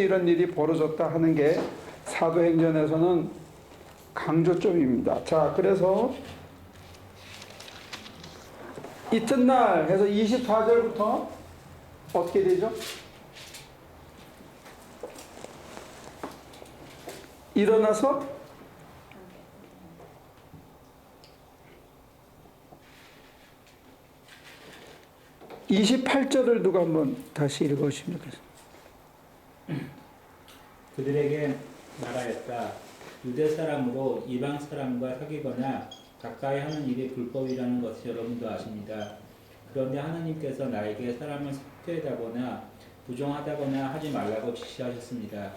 이런 일이 벌어졌다 하는 게 사도행전에서는 강조점입니다. 자, 그래서 이튿날 해서 24절부터 어떻게 되죠? 일어나서 28절을 누가 한번 다시 읽어주시면 되겠습니다. 그들에게 말하였다. 유대 사람으로 이방 사람과 사귀거나 가까이 하는 일이 불법이라는 것을 여러분도 아십니다. 그런데 하나님께서 나에게 사람을 삭제하거나 부정하다거나 하지 말라고 지시하셨습니다.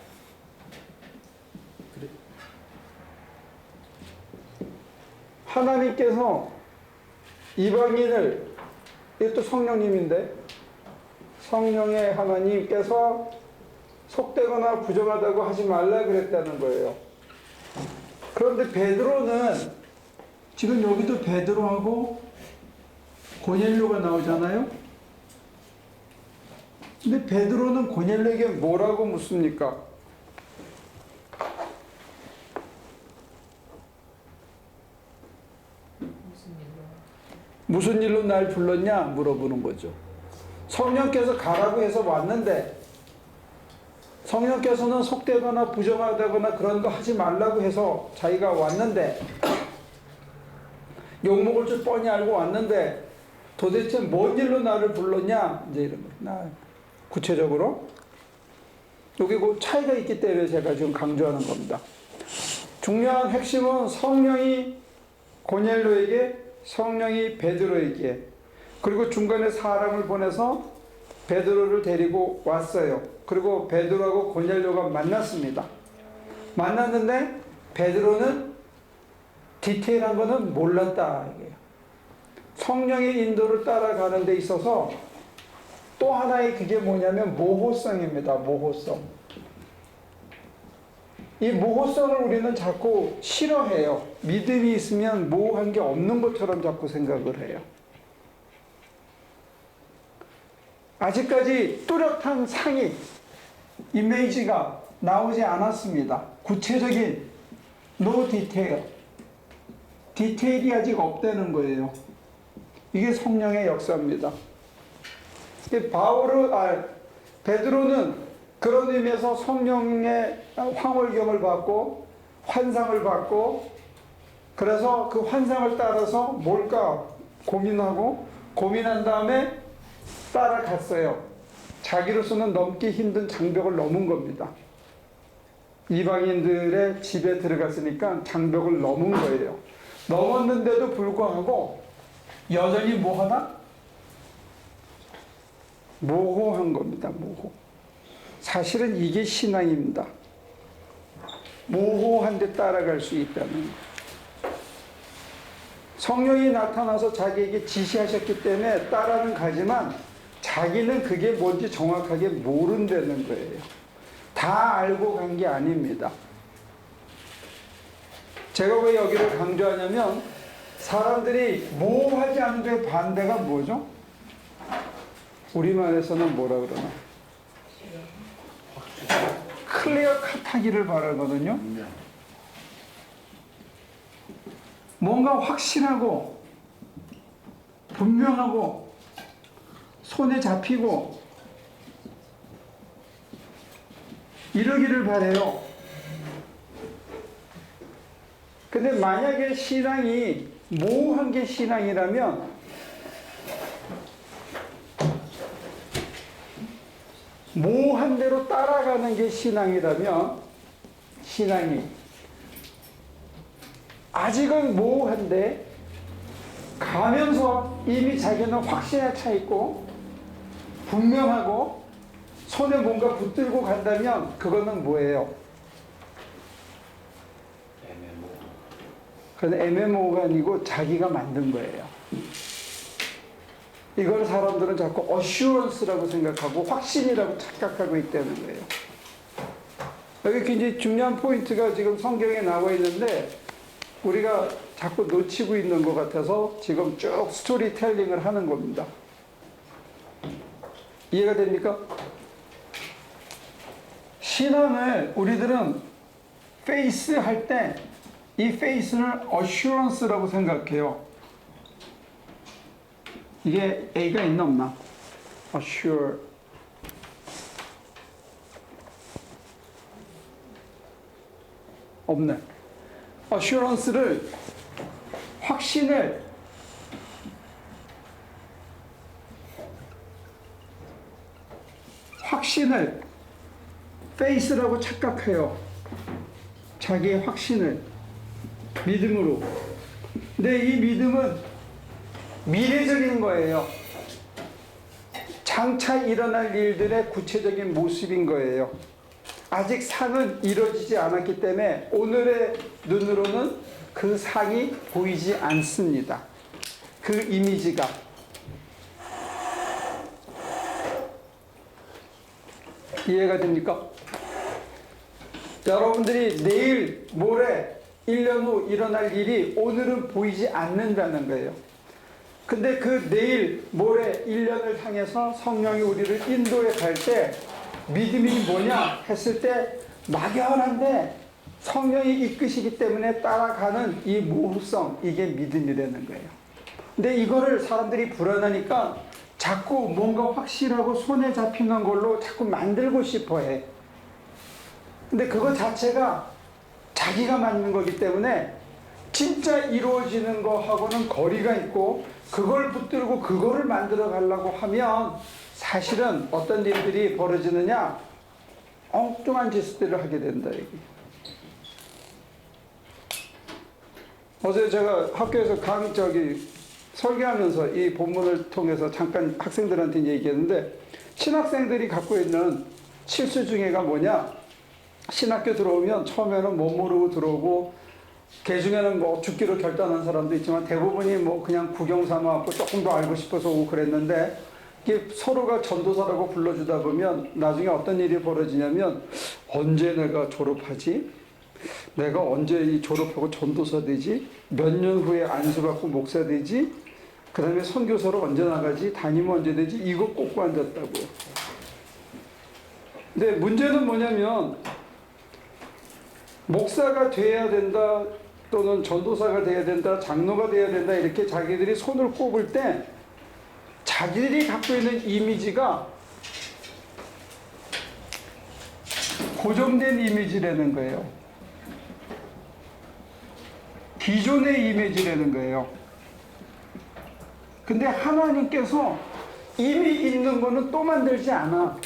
하나님께서 이방인을, 이것도 성령님인데, 성령의 하나님께서 속되거나 부정하다고 하지 말라 그랬다는 거예요. 그런데 베드로는, 지금 여기도 베드로하고 고넬료가 나오잖아요. 근데 베드로는 고넬료에게 뭐라고 묻습니까? 무슨 일로 날 불렀냐 물어보는 거죠. 성령께서 가라고 해서 왔는데, 성령께서는 속되거나 부정하다거나 그런 거 하지 말라고 해서 자기가 왔는데, 욕먹을 줄 뻔히 알고 왔는데 도대체 뭔 일로 나를 불렀냐, 이제 이런 거예요. 구체적으로 여기 그 차이가 있기 때문에 제가 지금 강조하는 겁니다. 중요한 핵심은 성령이 고넬료에게, 성령이 베드로에게, 그리고 중간에 사람을 보내서 베드로를 데리고 왔어요. 그리고 베드로하고 고넬료가 만났습니다. 만났는데 베드로는 디테일한 거는 몰랐다 이게요. 성령의 인도를 따라가는 데 있어서 또 하나의 그게 뭐냐면 모호성입니다. 모호성. 이 모호성을 우리는 자꾸 싫어해요. 믿음이 있으면 모호한 게 없는 것처럼 자꾸 생각을 해요. 아직까지 뚜렷한 상이, 이미지가 나오지 않았습니다. 구체적인 no detail. 디테일이 아직 없다는 거예요. 이게 성령의 역사입니다. 베드로는 그런 의미에서 성령의 황홀경을 받고 환상을 받고, 그래서 그 환상을 따라서 뭘까 고민하고, 고민한 다음에 따라갔어요. 자기로서는 넘기 힘든 장벽을 넘은 겁니다. 이방인들의 집에 들어갔으니까 장벽을 넘은 거예요. 넘었는데도 불구하고 여전히 뭐하다? 모호한 겁니다. 모호. 사실은 이게 신앙입니다. 모호한데 따라갈 수 있다는 거. 성령이 나타나서 자기에게 지시하셨기 때문에 따라는 가지만 자기는 그게 뭔지 정확하게 모른다는 거예요. 다 알고 간 게 아닙니다. 제가 왜 여기를 강조하냐면, 사람들이 모호하지 않은데 반대가 뭐죠? 우리말에서는 뭐라 그러나? 클리어 컷하기를 바라거든요. 뭔가 확실하고 분명하고 손에 잡히고 이러기를 바래요. 근데 만약에 신앙이 모호한 게 신앙이라면, 모호한 대로 따라가는 게 신앙이라면, 신앙이 아직은 모호한데 가면서 이미 자기는 확신에 차 있고 분명하고 손에 뭔가 붙들고 간다면 그거는 뭐예요? 그건 MMO가 아니고 자기가 만든 거예요. 이걸 사람들은 자꾸 어슈런스라고 생각하고 확신이라고 착각하고 있다는 거예요. 여기 굉장히 중요한 포인트가 지금 성경에 나와 있는데 우리가 자꾸 놓치고 있는 것 같아서 지금 쭉 스토리텔링을 하는 겁니다. 이해가 됩니까? 신앙을 우리들은 페이스 할 때 이 페이스를 어슈런스라고 생각해요. 이게 A가 있나 없나? assure. 없네. assurance를 확신을 faith라고 착각해요. 자기의 확신을 믿음으로. 근데 이 믿음은 미래적인 거예요. 장차 일어날 일들의 구체적인 모습인 거예요. 아직 상은 이루어지지 않았기 때문에 오늘의 눈으로는 그 상이 보이지 않습니다. 그 이미지가. 이해가 됩니까? 여러분들이 내일, 모레, 1년 후 일어날 일이 오늘은 보이지 않는다는 거예요. 근데 그 내일, 모레, 1년을 향해서 성령이 우리를 인도해 갈 때 믿음이 뭐냐 했을 때 막연한데 성령이 이끄시기 때문에 따라가는 이 모호성, 이게 믿음이라는 거예요. 근데 이거를 사람들이 불안하니까 자꾸 뭔가 확실하고 손에 잡히는 걸로 자꾸 만들고 싶어 해. 근데 그거 자체가 자기가 만든 거기 때문에 진짜 이루어지는 거하고는 거리가 있고 그걸 붙들고 그거를 만들어 가려고 하면 사실은 어떤 일들이 벌어지느냐? 엉뚱한 짓들을 하게 된다 얘기. 어제 제가 학교에서 설교하면서 이 본문을 통해서 잠깐 학생들한테 얘기했는데 신학생들이 갖고 있는 실수 중에가 뭐냐? 신학교 들어오면 처음에는 못 모르고 들어오고 개 중에는 뭐 죽기로 결단한 사람도 있지만 대부분이 뭐 그냥 구경 삼아 갖고 조금 더 알고 싶어서 오고 그랬는데 이게 서로가 전도사라고 불러주다 보면 나중에 어떤 일이 벌어지냐면 언제 내가 졸업하지? 내가 언제 이 졸업하고 전도사 되지? 몇 년 후에 안수받고 목사 되지? 그 다음에 선교사로 언제 나가지? 담임은 언제 되지? 이거 꽂고 앉았다고요. 근데 문제는 뭐냐면 목사가 돼야 된다 또는 전도사가 돼야 된다 장로가 돼야 된다 이렇게 자기들이 손을 꼽을 때 자기들이 갖고 있는 이미지가 고정된 이미지라는 거예요. 기존의 이미지라는 거예요. 근데 하나님께서 이미 있는 거는 또 만들지 않아.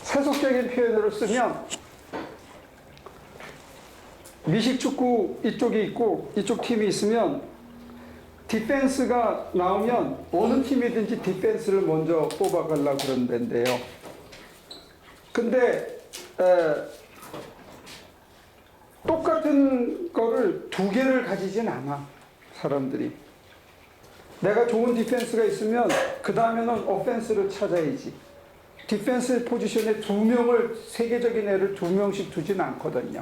세속적인 표현으로 쓰면 미식축구 이쪽이 있고 이쪽 팀이 있으면 디펜스가 나오면 어느 팀이든지 디펜스를 먼저 뽑아가려고 그런 데인데요. 근데 똑같은 거를 두 개를 가지진 않아 사람들이. 내가 좋은 디펜스가 있으면 그 다음에는 오펜스를 찾아야지. 디펜스 포지션에 두 명을 세계적인 애를 두 명씩 두진 않거든요.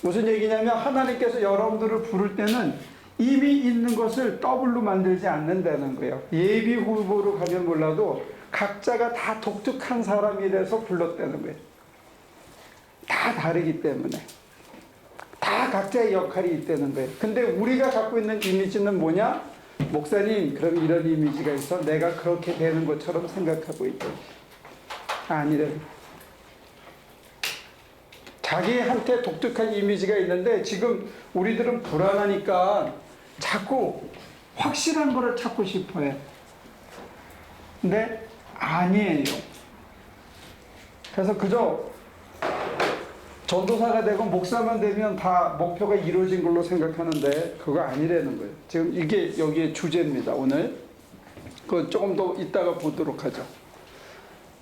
무슨 얘기냐면 하나님께서 여러분들을 부를 때는 이미 있는 것을 더블로 만들지 않는다는 거예요. 예비 후보로 가면 몰라도 각자가 다 독특한 사람이라서 불렀다는 거예요. 다 다르기 때문에. 다 각자의 역할이 있다는 거예요. 근데 우리가 갖고 있는 이미지는 뭐냐? 목사님, 그럼 이런 이미지가 있어. 내가 그렇게 되는 것처럼 생각하고 있다. 아니래. 자기한테 독특한 이미지가 있는데 지금 우리들은 불안하니까 자꾸 확실한 거를 찾고 싶어 해. 근데 아니에요. 그래서 그저 전도사가 되고 목사만 되면 다 목표가 이루어진 걸로 생각하는데 그거 아니라는 거예요. 지금 이게 여기에 주제입니다. 오늘. 그거 조금 더 이따가 보도록 하죠.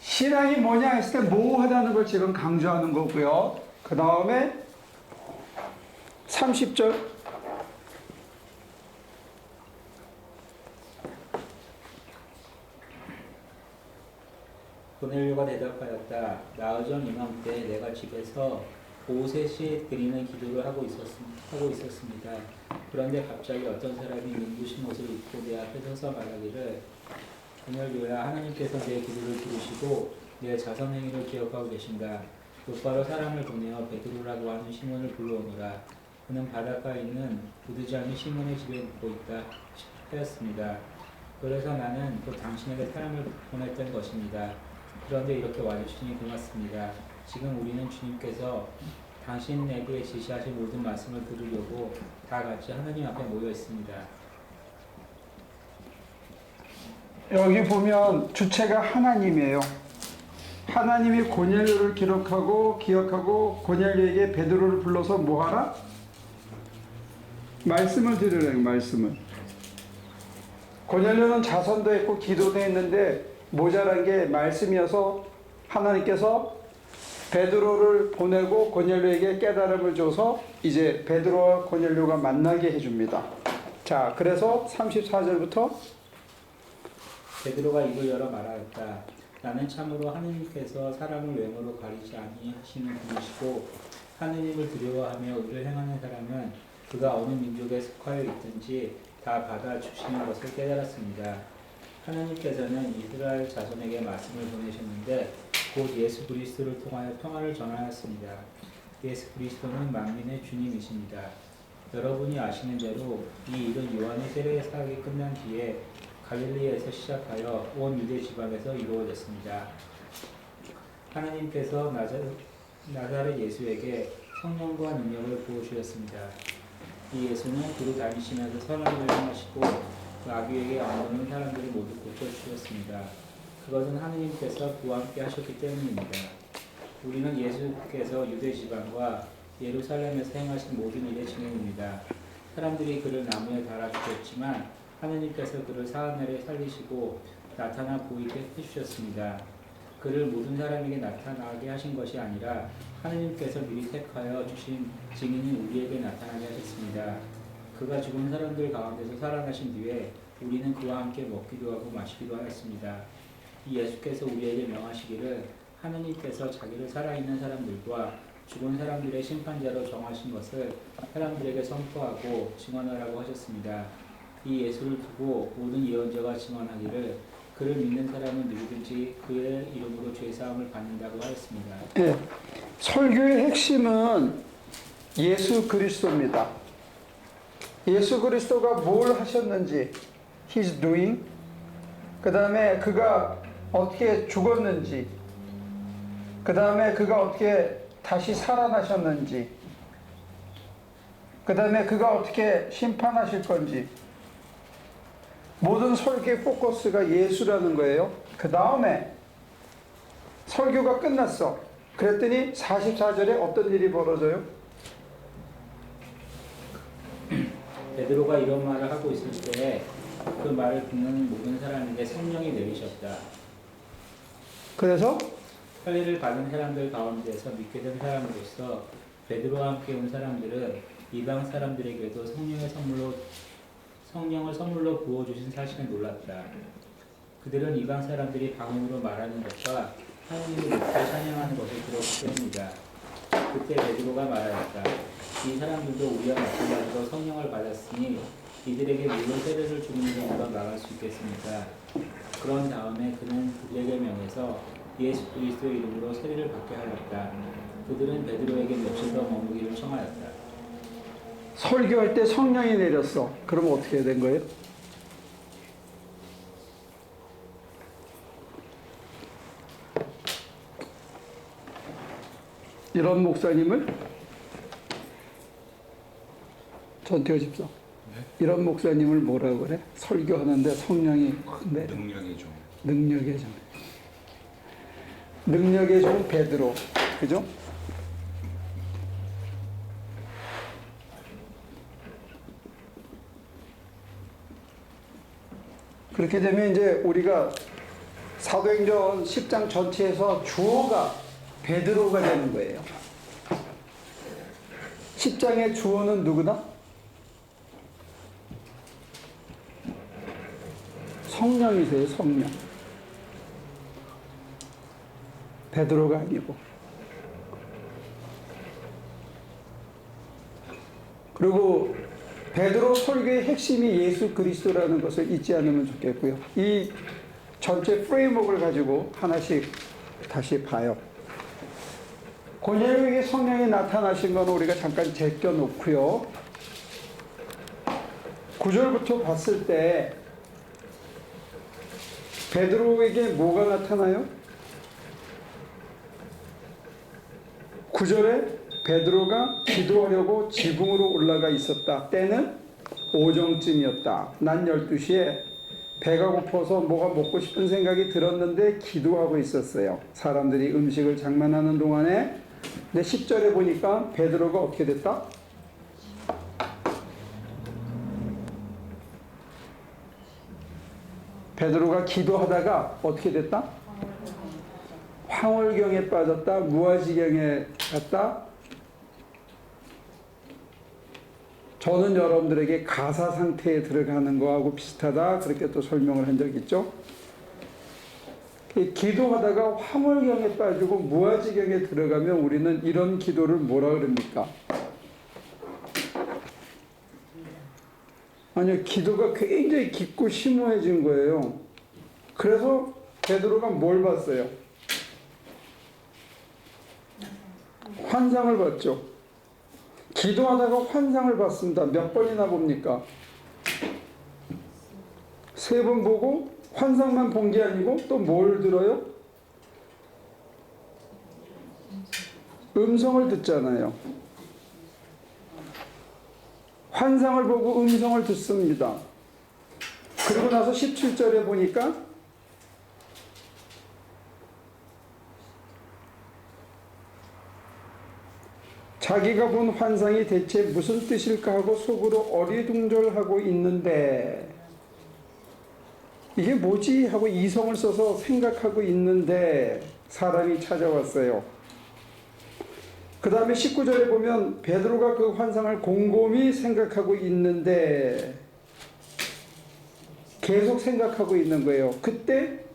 신앙이 뭐냐 했을 때 모호하다는 걸 지금 강조하는 거고요. 그 다음에 30절. 고넬료가 대답하였다. 나흘 전 이맘때 내가 집에서 보셋이 드리는 기도를 하고 있었습니다. 그런데 갑자기 어떤 사람이 눈부신 옷을 입고 내 앞에 서서 말하기를 고넬료야, 하나님께서 내 기도를 들으시고 내 자선 행위를 기억하고 계신다. 곧바로 사람을 보내어 베드로라고 하는 시몬을 불러오너라. 그는 바닷가에 있는 부두장이 시몬의 집에 묵고 있다 하였습니다. 그래서 나는 또 당신에게 사람을 보냈던 것입니다. 그런데 이렇게 와주시니 고맙습니다. 지금 우리는 주님께서 당신에게 지시하신 모든 말씀을 들으려고 다 같이 하나님 앞에 모여 있습니다. 여기 보면 주체가 하나님이에요. 하나님이 고넬료를 기억하고 고넬료에게 베드로를 불러서 뭐하라? 말씀을 들으래요. 말씀을. 고넬료는 자선도 했고 기도도 했는데 모자란 게 말씀이어서 하나님께서 베드로를 보내고 고넬료에게 깨달음을 줘서 이제 베드로와 고넬료가 만나게 해줍니다. 자, 그래서 34절부터 베드로가 입을 열어 말하였다. 나는 참으로 하느님께서 사람을 외모로 가리지 아니하시는 분이시고 하느님을 두려워하며 의를 행하는 사람은 그가 어느 민족에 속하여 있든지 다 받아 주시는 것을 깨달았습니다. 하나님께서는 이스라엘 자손에게 말씀을 보내셨는데 곧 예수 그리스도를 통하여 평화를 전하였습니다. 예수 그리스도는 만민의 주님이십니다. 여러분이 아시는 대로 이 일은 요한의 세례 사역이 끝난 뒤에 갈릴리에서 시작하여 온 유대 지방에서 이루어졌습니다. 하나님께서 나사렛 예수에게 성령과 능력을 부어주셨습니다. 이 예수는 두루 다니시면서 선한 일을 행하시고 마귀에게 엉거는 사람들이 모두 고쳐주셨습니다. 그것은 하느님께서 그와 함께 하셨기 때문입니다. 우리는 예수께서 유대 지방과 예루살렘에서 행하신 모든 일의 증인입니다. 사람들이 그를 나무에 달아 죽였지만 하느님께서 그를 사흘 살리시고 나타나 보이게 해주셨습니다. 그를 모든 사람에게 나타나게 하신 것이 아니라 하느님께서 미리 택하여 주신 증인인 우리에게 나타나게 하셨습니다. 그가 죽은 사람들 가운데서 살아나신 뒤에 우리는 그와 함께 먹기도 하고 마시기도 하였습니다. 이 예수께서 우리에게 명하시기를 하느님께서 자기를 살아있는 사람들과 죽은 사람들의 심판자로 정하신 것을 사람들에게 선포하고 증언하라고 하셨습니다. 이 예수를 두고 모든 예언자가 증언하기를 그를 믿는 사람은 누구든지 그의 이름으로 죄사함을 받는다고 하였습니다. 네, 설교의 핵심은 예수 그리스도입니다. 예수 그리스도가 뭘 하셨는지, He's doing, 그 다음에 그가 어떻게 죽었는지, 그 다음에 그가 어떻게 다시 살아나셨는지, 그 다음에 그가 어떻게 심판하실 건지, 모든 설교의 포커스가 예수라는 거예요. 그 다음에 설교가 끝났어. 그랬더니 44절에 어떤 일이 벌어져요? 베드로가 이런 말을 하고 있을 때 그 말을 듣는 모든 사람에게 성령이 내리셨다. 그래서 할례를 받은 사람들 가운데서 믿게 된 사람으로서 베드로와 함께 온 사람들은 이방 사람들에게도 성령을 선물로 부어주신 사실에 놀랐다. 그들은 이방 사람들이 방언으로 말하는 것과 하나님을 높이 찬양하는 것을 들었기 때문이다. 그때 베드로가 말하였다. 이 사람들도 우리와 마찬가지로 성령을 받았으니 이들에게 물론 세례를 주는 것보다 나갈 수 있겠습니까? 그런 다음에 그는 그들에게 명해서 예수 그리스도의 이름으로 세례를 받게 하였다. 그들은 베드로에게 며칠 더 머무기를 청하였다. 설교할 때 성령이 내렸어. 그럼 어떻게 된 거예요? 이런 목사님을 전태호 집사. 네? 이런 목사님을 뭐라고 그래? 설교하는데 성령이 확 내려. 능력의 종. 능력의 종. 능력의 종 베드로. 그죠? 그렇게 되면 이제 우리가 사도행전 10장 전체에서 주어가 베드로가 되는 거예요. 10장의 주어는 누구다? 성령이세요, 성령. 베드로가 아니고. 그리고 베드로 설교의 핵심이 예수 그리스도라는 것을 잊지 않으면 좋겠고요. 이 전체 프레임워크를 가지고 하나씩 다시 봐요. 고넬료에게 성령이 나타나신 건 우리가 잠깐 제껴놓고요. 9절부터 봤을 때 베드로에게 뭐가 나타나요? 9절에 베드로가 기도하려고 지붕으로 올라가 있었다. 때는 오정쯤이었다. 난 12시에 배가 고파서 뭐가 먹고 싶은 생각이 들었는데 기도하고 있었어요. 사람들이 음식을 장만하는 동안에. 근데 10절에 보니까 베드로가 어떻게 됐다? 베드로가 기도하다가 어떻게 됐다? 황홀경에 빠졌다. 무아지경에 갔다. 저는 여러분들에게 가사 상태에 들어가는 거하고 비슷하다. 그렇게 또 설명을 한 적이 있죠. 기도하다가 황홀경에 빠지고 무아지경에 들어가면 우리는 이런 기도를 뭐라 그럽니까? 아니요, 기도가 굉장히 깊고 심오해진 거예요. 그래서 베드로가 뭘 봤어요? 환상을 봤죠. 기도하다가 환상을 봤습니다. 몇 번이나 봅니까? 3번 보고 환상만 본 게 아니고 또 뭘 들어요? 음성을 듣잖아요. 환상을 보고 음성을 듣습니다. 그리고 나서 17절에 보니까 자기가 본 환상이 대체 무슨 뜻일까 하고 속으로 어리둥절하고 있는데 이게 뭐지 하고 이성을 써서 생각하고 있는데 사람이 찾아왔어요. 그 다음에 19절에 보면 베드로가 그 환상을 곰곰이 생각하고 있는데 계속 생각하고 있는 거예요. 그때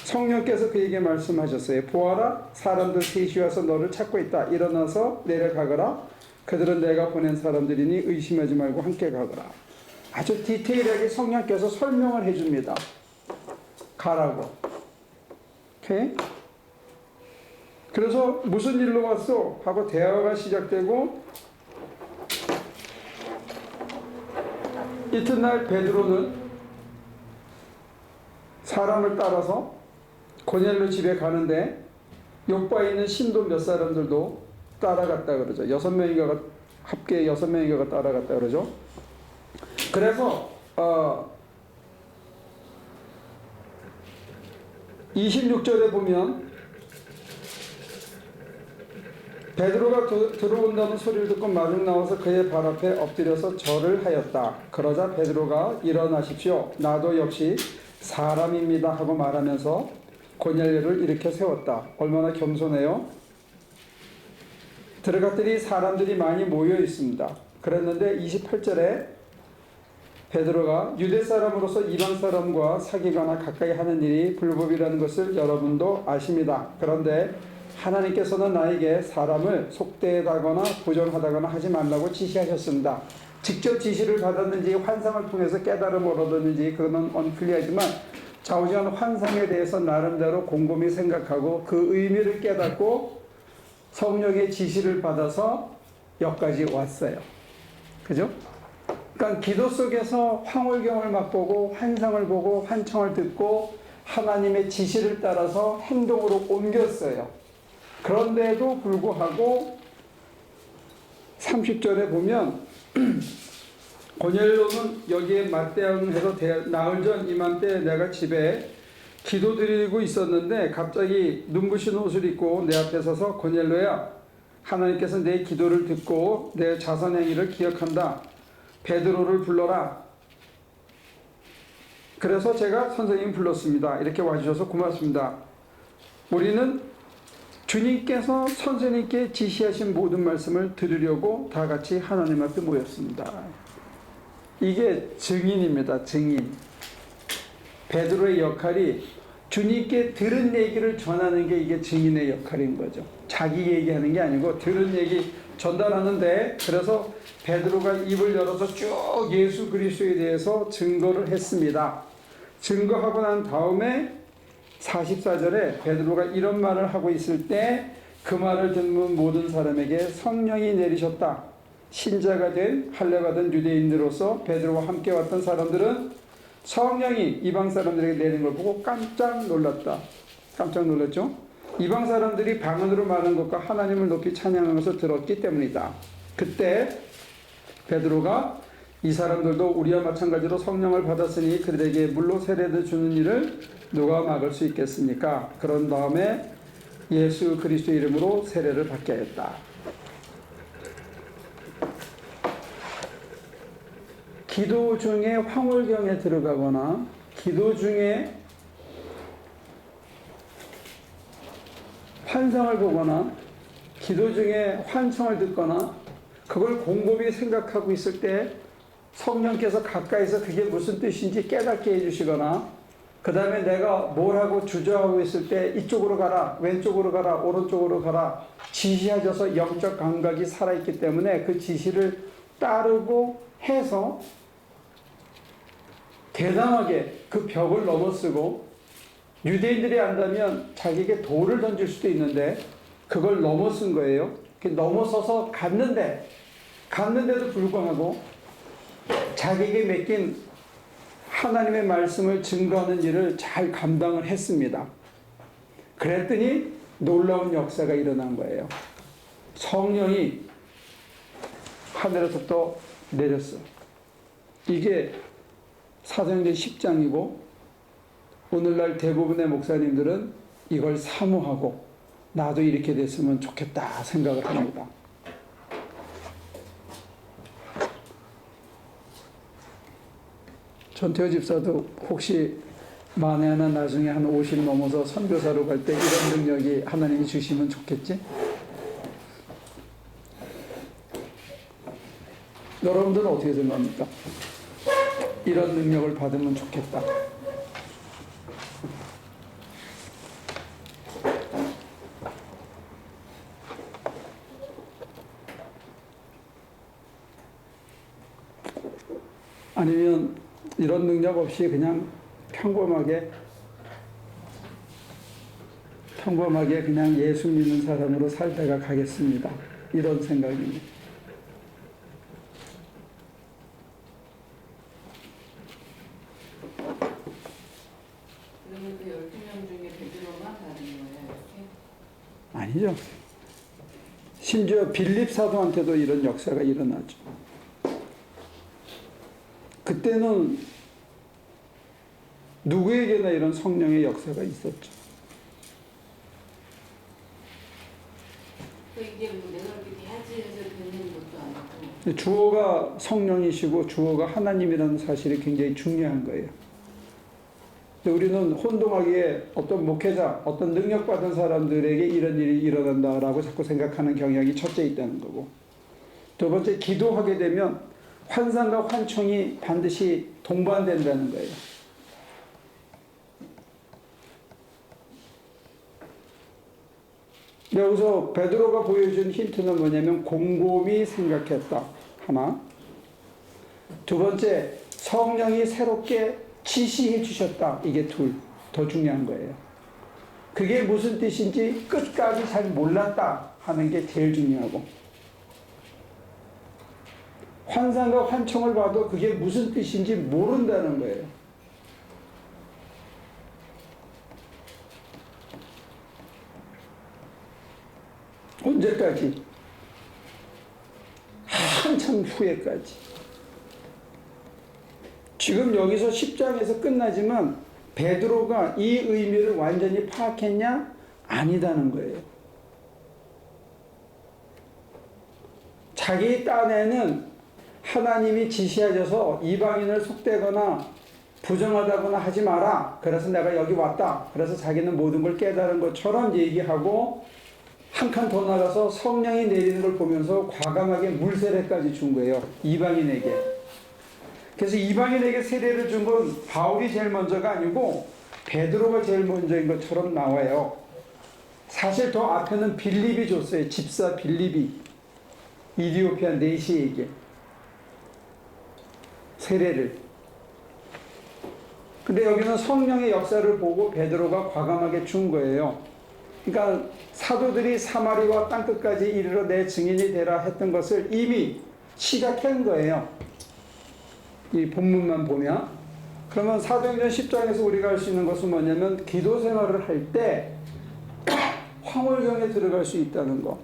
성령께서 그에게 말씀하셨어요. 보아라, 사람들 셋이 와서 너를 찾고 있다. 일어나서 내려가거라. 그들은 내가 보낸 사람들이니 의심하지 말고 함께 가거라. 아주 디테일하게 성령께서 설명을 해줍니다. 가라고. 오케이? 그래서 무슨 일로 왔어? 하고 대화가 시작되고 이튿날 베드로는 사람을 따라서 고넬료 집에 가는데 요바에 있는 신도 몇 사람들도 따라갔다 그러죠. 6명인가가 합계 6명인가가 따라갔다 그러죠. 그래서 26절에 보면 베드로가 들어온다는 소리를 듣고 마중 나와서 그의 발 앞에 엎드려서 절을 하였다. 그러자 베드로가 일어나십시오. 나도 역시 사람입니다 하고 말하면서 고넬료를 일으켜 세웠다. 얼마나 겸손해요? 들어갔더니 사람들이 많이 모여 있습니다. 그랬는데 28절에 베드로가 유대 사람으로서 이방 사람과 사귀거나 가까이 하는 일이 불법이라는 것을 여러분도 아십니다. 그런데 하나님께서는 나에게 사람을 속대하거나 부정하다거나 하지 말라고 지시하셨습니다. 직접 지시를 받았는지 환상을 통해서 깨달음을 얻었는지 그거는 언클리하지만 좌우지간 환상에 대해서 나름대로 곰곰이 생각하고 그 의미를 깨닫고 성령의 지시를 받아서 여기까지 왔어요. 그죠? 그러니까 기도 속에서 황홀경을 맛보고 환상을 보고 환청을 듣고 하나님의 지시를 따라서 행동으로 옮겼어요. 그런데도 불구하고 30절에 보면 고넬료는 여기에 맞대응해서 나흘 전 이맘때 내가 집에 기도 드리고 있었는데 갑자기 눈부신 옷을 입고 내 앞에 서서 고넬료야, 하나님께서 내 기도를 듣고 내 자선행위를 기억한다. 베드로를 불러라. 그래서 제가 선생님 불렀습니다. 이렇게 와주셔서 고맙습니다. 우리는 주님께서 선생님께 지시하신 모든 말씀을 들으려고 다 같이 하나님 앞에 모였습니다. 이게 증인입니다. 증인. 베드로의 역할이 주님께 들은 얘기를 전하는 게 이게 증인의 역할인 거죠. 자기 얘기하는 게 아니고 들은 얘기 전달하는데, 그래서 베드로가 입을 열어서 쭉 예수 그리스도에 대해서 증거를 했습니다. 증거하고 난 다음에 44절에 베드로가 이런 말을 하고 있을 때 그 말을 듣는 모든 사람에게 성령이 내리셨다. 신자가 된 할례받은 유대인들로서 베드로와 함께 왔던 사람들은 성령이 이방 사람들에게 내린 걸 보고 깜짝 놀랐다. 깜짝 놀랐죠? 이방 사람들이 방언으로 말하는 것과 하나님을 높이 찬양하는 것을 들었기 때문이다. 그때 베드로가 이 사람들도 우리와 마찬가지로 성령을 받았으니 그들에게 물로 세례를 주는 일을 누가 막을 수 있겠습니까? 그런 다음에 예수 그리스도 이름으로 세례를 받게 했다. 기도 중에 황홀경에 들어가거나 기도 중에 환상을 보거나 기도 중에 환청을 듣거나 그걸 곰곰이 생각하고 있을 때 성령께서 가까이서 그게 무슨 뜻인지 깨닫게 해주시거나 그 다음에 내가 뭘 하고 주저하고 있을 때 이쪽으로 가라, 왼쪽으로 가라, 오른쪽으로 가라 지시하셔서 영적 감각이 살아있기 때문에 그 지시를 따르고 해서 대담하게 그 벽을 넘어서고 유대인들이 안다면 자기에게 돌을 던질 수도 있는데 그걸 넘어선 거예요. 넘어서서 갔는데도 불구하고 자기에게 맡긴 하나님의 말씀을 증거하는 일을 잘 감당을 했습니다. 그랬더니 놀라운 역사가 일어난 거예요. 성령이 하늘에서 또 내렸어. 이게 사도행전 10장이고 오늘날 대부분의 목사님들은 이걸 사모하고 나도 이렇게 됐으면 좋겠다 생각을 합니다. 전태호 집사도 혹시 만에 하나 나중에 한 50 넘어서 선교사로 갈 때 이런 능력이 하나님이 주시면 좋겠지? 여러분들은 어떻게 생각합니까? 이런 능력을 받으면 좋겠다. 아니면 이런 능력 없이 그냥 평범하게 그냥 예수 믿는 사람으로 살다가 가겠습니다. 이런 생각입니다. 그러면 그 12명 중에 베드로만 다른 거예요, 이렇게? 아니죠. 심지어 빌립 사도한테도 이런 역사가 일어나죠. 그때는 누구에게나 이런 성령의 역사가 있었죠. 이게 뭐 내가 이렇게 해야지 해서 되는 것도 아니고. 주어가 성령이시고 주어가 하나님이라는 사실이 굉장히 중요한 거예요. 우리는 혼동하기에 어떤 목회자, 어떤 능력받은 사람들에게 이런 일이 일어난다라고 자꾸 생각하는 경향이 첫째 있다는 거고, 두 번째 기도하게 되면 환상과 환청이 반드시 동반된다는 거예요. 여기서 베드로가 보여준 힌트는 뭐냐면 곰곰이 생각했다. 하나. 두 번째, 성령이 새롭게 지시해 주셨다. 이게 둘. 더 중요한 거예요. 그게 무슨 뜻인지 끝까지 잘 몰랐다 하는 게 제일 중요하고, 환상과 환청을 봐도 그게 무슨 뜻인지 모른다는 거예요. 언제까지? 한참 후에까지. 지금 여기서 10장에서 끝나지만 베드로가 이 의미를 완전히 파악했냐? 아니다는 거예요. 자기 딴에는 하나님이 지시하셔서 이방인을 속되거나 부정하다거나 하지 마라. 그래서 내가 여기 왔다. 그래서 자기는 모든 걸 깨달은 것처럼 얘기하고 한 칸 더 나가서 성령이 내리는 걸 보면서 과감하게 물세례까지 준 거예요. 이방인에게. 그래서 이방인에게 세례를 준 건 바울이 제일 먼저가 아니고 베드로가 제일 먼저인 것처럼 나와요. 사실 더 앞에는 빌립이 줬어요. 집사 빌립이 이디오피아 내시에게 세례를. 근데 여기는 성령의 역사를 보고 베드로가 과감하게 준 거예요. 그러니까 사도들이 사마리와 땅끝까지 이르러 내 증인이 되라 했던 것을 이미 시작한 거예요. 이 본문만 보면. 그러면 사도행전 10장에서 우리가 알 수 있는 것은 뭐냐면 기도 생활을 할 때 황홀경에 들어갈 수 있다는 거.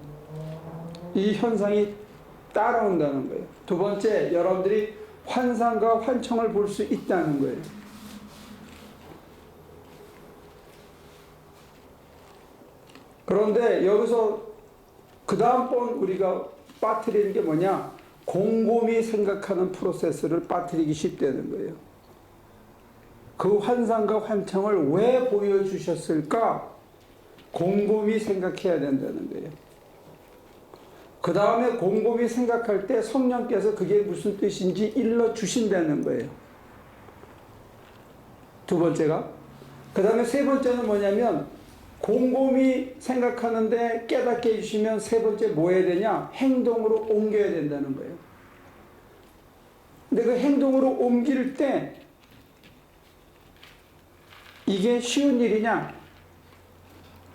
이 현상이 따라온다는 거예요. 두 번째, 여러분들이 환상과 환청을 볼 수 있다는 거예요. 그런데 여기서 그 다음번 우리가 빠뜨리는 게 뭐냐? 곰곰이 생각하는 프로세스를 빠뜨리기 쉽다는 거예요. 그 환상과 환청을 왜 보여주셨을까? 곰곰이 생각해야 된다는 거예요. 그 다음에 곰곰이 생각할 때 성령께서 그게 무슨 뜻인지 일러주신다는 거예요. 두 번째가. 그 다음에 세 번째는 뭐냐면 곰곰이 생각하는데 깨닫게 해주시면 세 번째 뭐 해야 되냐? 행동으로 옮겨야 된다는 거예요. 근데 그 행동으로 옮길 때 이게 쉬운 일이냐?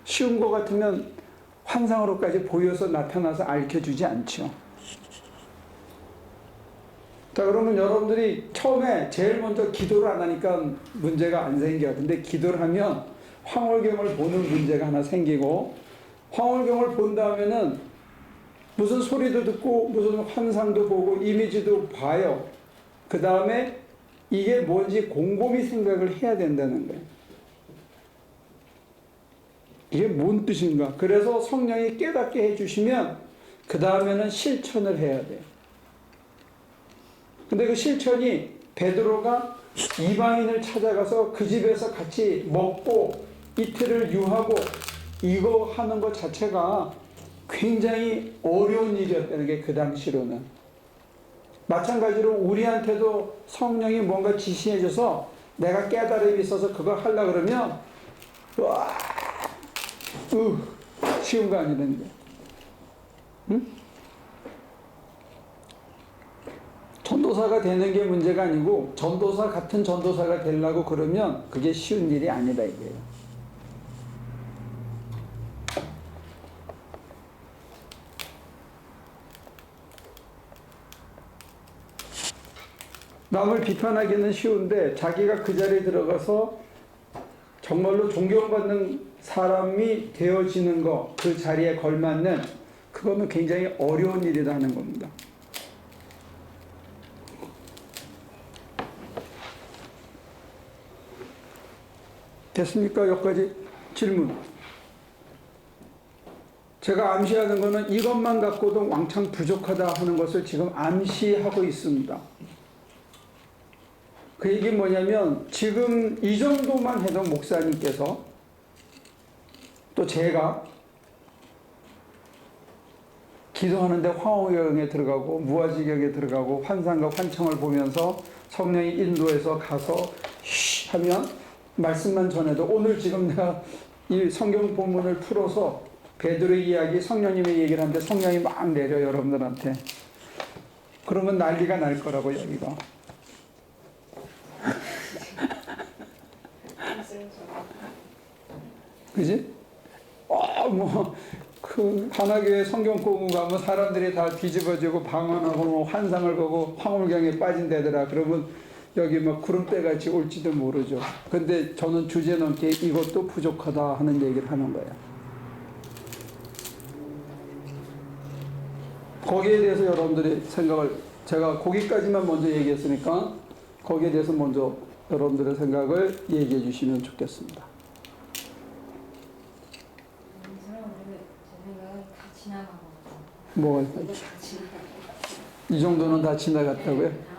쉬운 것 같으면 환상으로까지 보여서 나타나서 알려주지 않죠. 자, 그러면 여러분들이 처음에 제일 먼저 기도를 안 하니까 문제가 안 생겨요. 근데 기도를 하면 황홀경을 보는 문제가 하나 생기고, 황홀경을 본 다음에는 무슨 소리도 듣고 무슨 환상도 보고 이미지도 봐요. 그 다음에 이게 뭔지 곰곰이 생각을 해야 된다는 거예요. 이게 뭔 뜻인가? 그래서 성령이 깨닫게 해주시면 그 다음에는 실천을 해야 돼요. 근데 그 실천이 베드로가 이방인을 찾아가서 그 집에서 같이 먹고 이틀을 유하고 이거 하는 것 자체가 굉장히 어려운 일이었다는 게 그 당시로는. 마찬가지로 우리한테도 성령이 뭔가 지시해줘서 내가 깨달음이 있어서 그걸 하려고 그러면 와, 쉬운 거 아니라는 거야. 응? 전도사가 되는 게 문제가 아니고 전도사 같은 전도사가 되려고 그러면 그게 쉬운 일이 아니다 이거예요. 남을 비판하기는 쉬운데 자기가 그 자리에 들어가서 정말로 존경받는 사람이 되어지는 거, 그 자리에 걸맞는, 그거는 굉장히 어려운 일이다 하는 겁니다. 됐습니까? 여기까지 질문. 제가 암시하는 거는 이것만 갖고도 왕창 부족하다 하는 것을 지금 암시하고 있습니다. 그 얘기는 뭐냐면 지금 이 정도만 해도 목사님께서 또 제가 기도하는데 황홀경에 들어가고 무아지경에 들어가고 환상과 환청을 보면서 성령이 인도해서 가서 쉬 하면 말씀만 전해도 오늘 지금 내가 이 성경 본문을 풀어서 베드로의 이야기, 성령님의 얘기를 하는데 성령이 막 내려 여러분들한테. 그러면 난리가 날 거라고 여기가. 그지? 하나교회 성경 공부 가면 사람들이 다 뒤집어지고 방언하고 뭐 환상을 보고 황홀경에 빠진다더라. 그러면 여기 막 구름대 같이 올지도 모르죠. 근데 저는 주제넘게 이것도 부족하다 하는 얘기를 하는 거예요. 거기에 대해서 여러분들이 생각을, 제가 거기까지만 먼저 얘기했으니까 거기에 대해서 먼저 여러분들의 생각을 얘기해 주시면 좋겠습니다. 뭐가 이 정도는 다 지나갔다고요?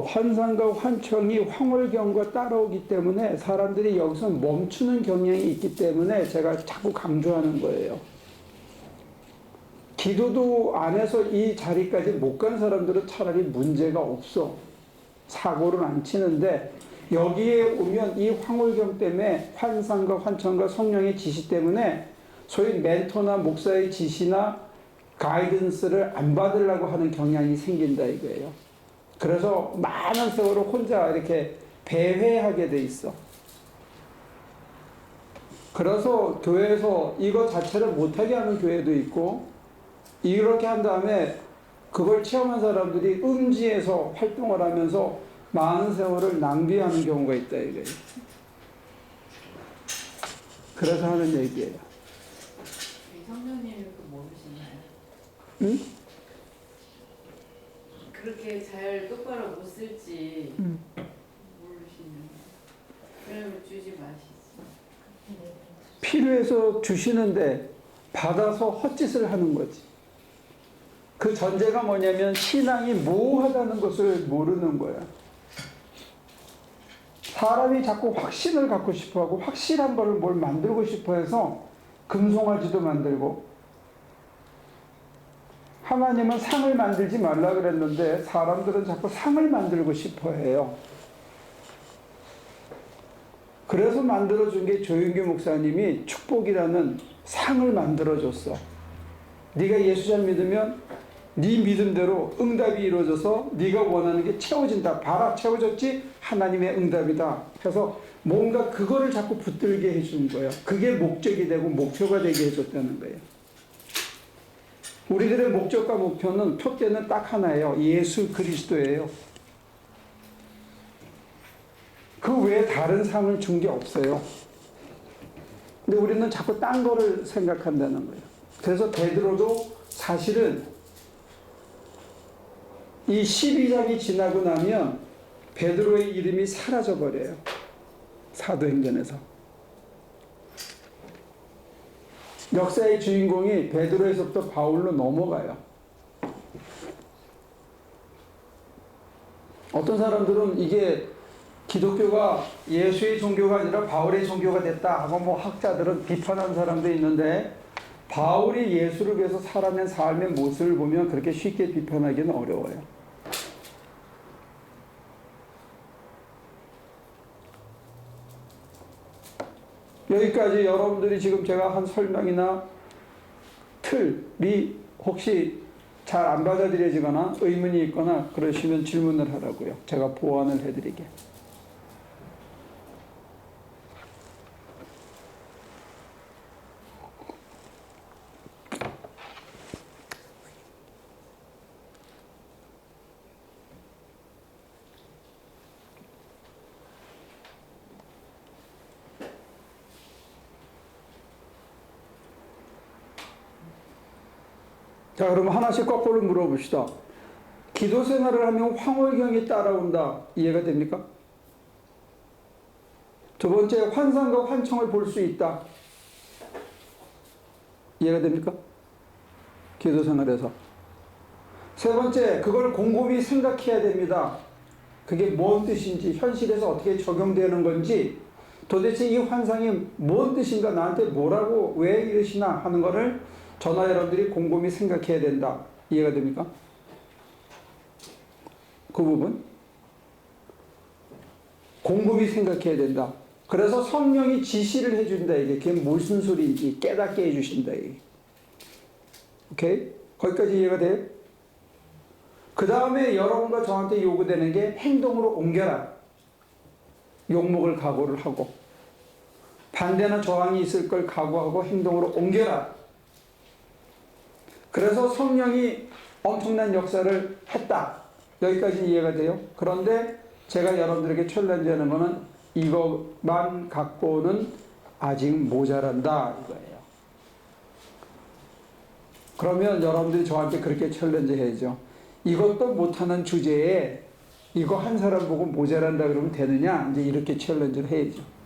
환상과 환청이 황홀경과 따라오기 때문에 사람들이 여기서 멈추는 경향이 있기 때문에 제가 자꾸 강조하는 거예요. 기도도 안 해서 이 자리까지 못 간 사람들은 차라리 문제가 없어. 사고를 안 치는데 여기에 오면 이 황홀경 때문에 환상과 환청과 성령의 지시 때문에 소위 멘토나 목사의 지시나 가이던스를 안 받으려고 하는 경향이 생긴다 이거예요. 그래서 많은 세월을 혼자 이렇게 배회하게 돼 있어. 그래서 교회에서 이거 자체를 못하게 하는 교회도 있고, 이렇게 한 다음에 그걸 체험한 사람들이 음지에서 활동을 하면서 많은 세월을 낭비하는 경우가 있다 이거예요. 그래서 하는 얘기예요. 성령님이 그 모르시나요? 응? 그렇게 잘 똑바로 못 쓸지 모르시는. 그러면 주지 마시지. 필요해서 주시는데 받아서 헛짓을 하는 거지. 그 전제가 뭐냐면 신앙이 모호하다는 것을 모르는 거야. 사람이 자꾸 확신을 갖고 싶어 하고 확실한 거를 뭘 만들고 싶어 해서 금송아지도 만들고, 하나님은 상을 만들지 말라 그랬는데 사람들은 자꾸 상을 만들고 싶어 해요. 그래서 만들어준 게 조윤규 목사님이 축복이라는 상을 만들어줬어. 네가 예수 잘 믿으면 네 믿음대로 응답이 이루어져서 네가 원하는 게 채워진다. 봐라, 채워졌지? 하나님의 응답이다. 해서 뭔가 그거를 자꾸 붙들게 해준 거예요. 그게 목적이 되고 목표가 되게 해줬다는 거예요. 우리들의 목적과 목표는 표대는 딱 하나예요. 예수 그리스도예요. 그 외에 다른 상을 준 게 없어요. 근데 우리는 자꾸 딴 거를 생각한다는 거예요. 그래서 베드로도 사실은 이 12장이 지나고 나면 베드로의 이름이 사라져버려요. 사도행전에서. 역사의 주인공이 베드로에서부터 바울로 넘어가요. 어떤 사람들은 이게 기독교가 예수의 종교가 아니라 바울의 종교가 됐다 하고 뭐 학자들은 비판하는 사람도 있는데, 바울이 예수를 위해서 살아낸 삶의 모습을 보면 그렇게 쉽게 비판하기는 어려워요. 여기까지 여러분들이 지금 제가 한 설명이나 틀이 혹시 잘 안 받아들여지거나 의문이 있거나 그러시면 질문을 하라고요. 제가 보완을 해드리게. 자, 그럼 하나씩 거꾸로 물어봅시다. 기도 생활을 하면 황홀경이 따라온다. 이해가 됩니까? 두 번째, 환상과 환청을 볼 수 있다. 이해가 됩니까? 기도 생활에서. 세 번째, 그걸 곰곰이 생각해야 됩니다. 그게 뭔 뜻인지, 현실에서 어떻게 적용되는 건지, 도대체 이 환상이 뭔 뜻인가, 나한테 뭐라고, 왜 이러시나 하는 거를 저나 여러분들이 곰곰이 생각해야 된다. 이해가 됩니까? 그 부분 곰곰이 생각해야 된다. 그래서 성령이 지시를 해준다. 이게 그게 무슨 소리인지 깨닫게 해주신다. 이게. 오케이? 거기까지 이해가 돼요? 그 다음에 여러분과 저한테 요구되는 게 행동으로 옮겨라. 욕먹을 각오를 하고, 반대나 저항이 있을 걸 각오하고 행동으로 옮겨라. 그래서 성령이 엄청난 역사를 했다. 여기까지 이해가 돼요? 그런데 제가 여러분들에게 챌린지하는 거는 이것만 갖고는 아직 모자란다 이거예요. 그러면 여러분들이 저한테 그렇게 챌린지 해야죠. 이것도 못하는 주제에 이거 한 사람 보고 모자란다 그러면 되느냐? 이제 이렇게 챌린지를 해야죠.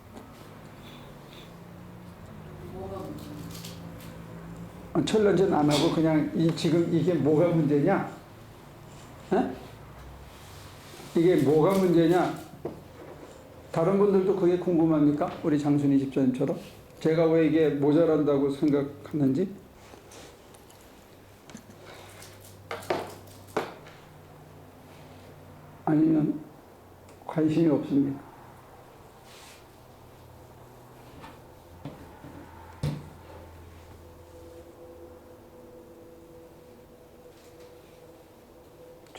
챌린지는 안 하고 그냥 지금 이게 뭐가 문제냐? 에? 이게 뭐가 문제냐? 다른 분들도 그게 궁금합니까? 우리 장순희 집사님처럼? 제가 왜 이게 모자란다고 생각하는지? 아니면 관심이 없습니다.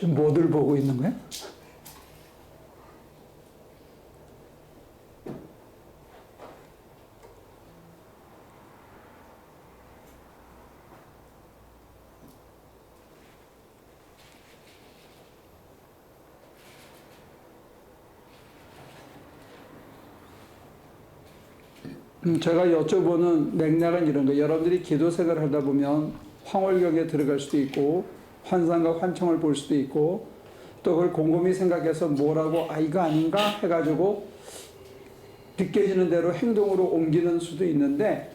지금 뭐들 보고 있는 거야? 제가 여쭤보는 맥락은 이런 거예요. 여러분들이 기도 생활을 하다 보면 황홀경에 들어갈 수도 있고 환상과 환청을 볼 수도 있고 또 그걸 곰곰이 생각해서 뭐라고 이거 아닌가 해가지고 느껴지는 대로 행동으로 옮기는 수도 있는데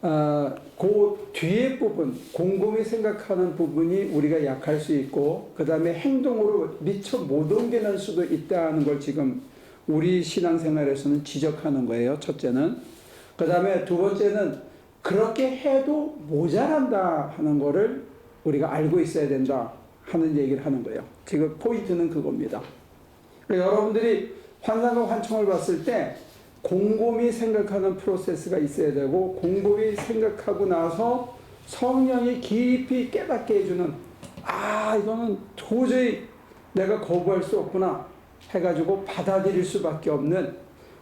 그 뒤에 부분, 곰곰이 생각하는 부분이 우리가 약할 수 있고 그 다음에 행동으로 미처 못 옮기는 수도 있다는 걸 지금 우리 신앙생활에서는 지적하는 거예요. 첫째는. 그 다음에 두 번째는 그렇게 해도 모자란다 하는 거를 우리가 알고 있어야 된다 하는 얘기를 하는 거예요. 지금 포인트는 그겁니다. 그러니까 여러분들이 환상과 환청을 봤을 때 곰곰이 생각하는 프로세스가 있어야 되고 곰곰이 생각하고 나서 성령이 깊이 깨닫게 해주는 이거는 도저히 내가 거부할 수 없구나 해가지고 받아들일 수밖에 없는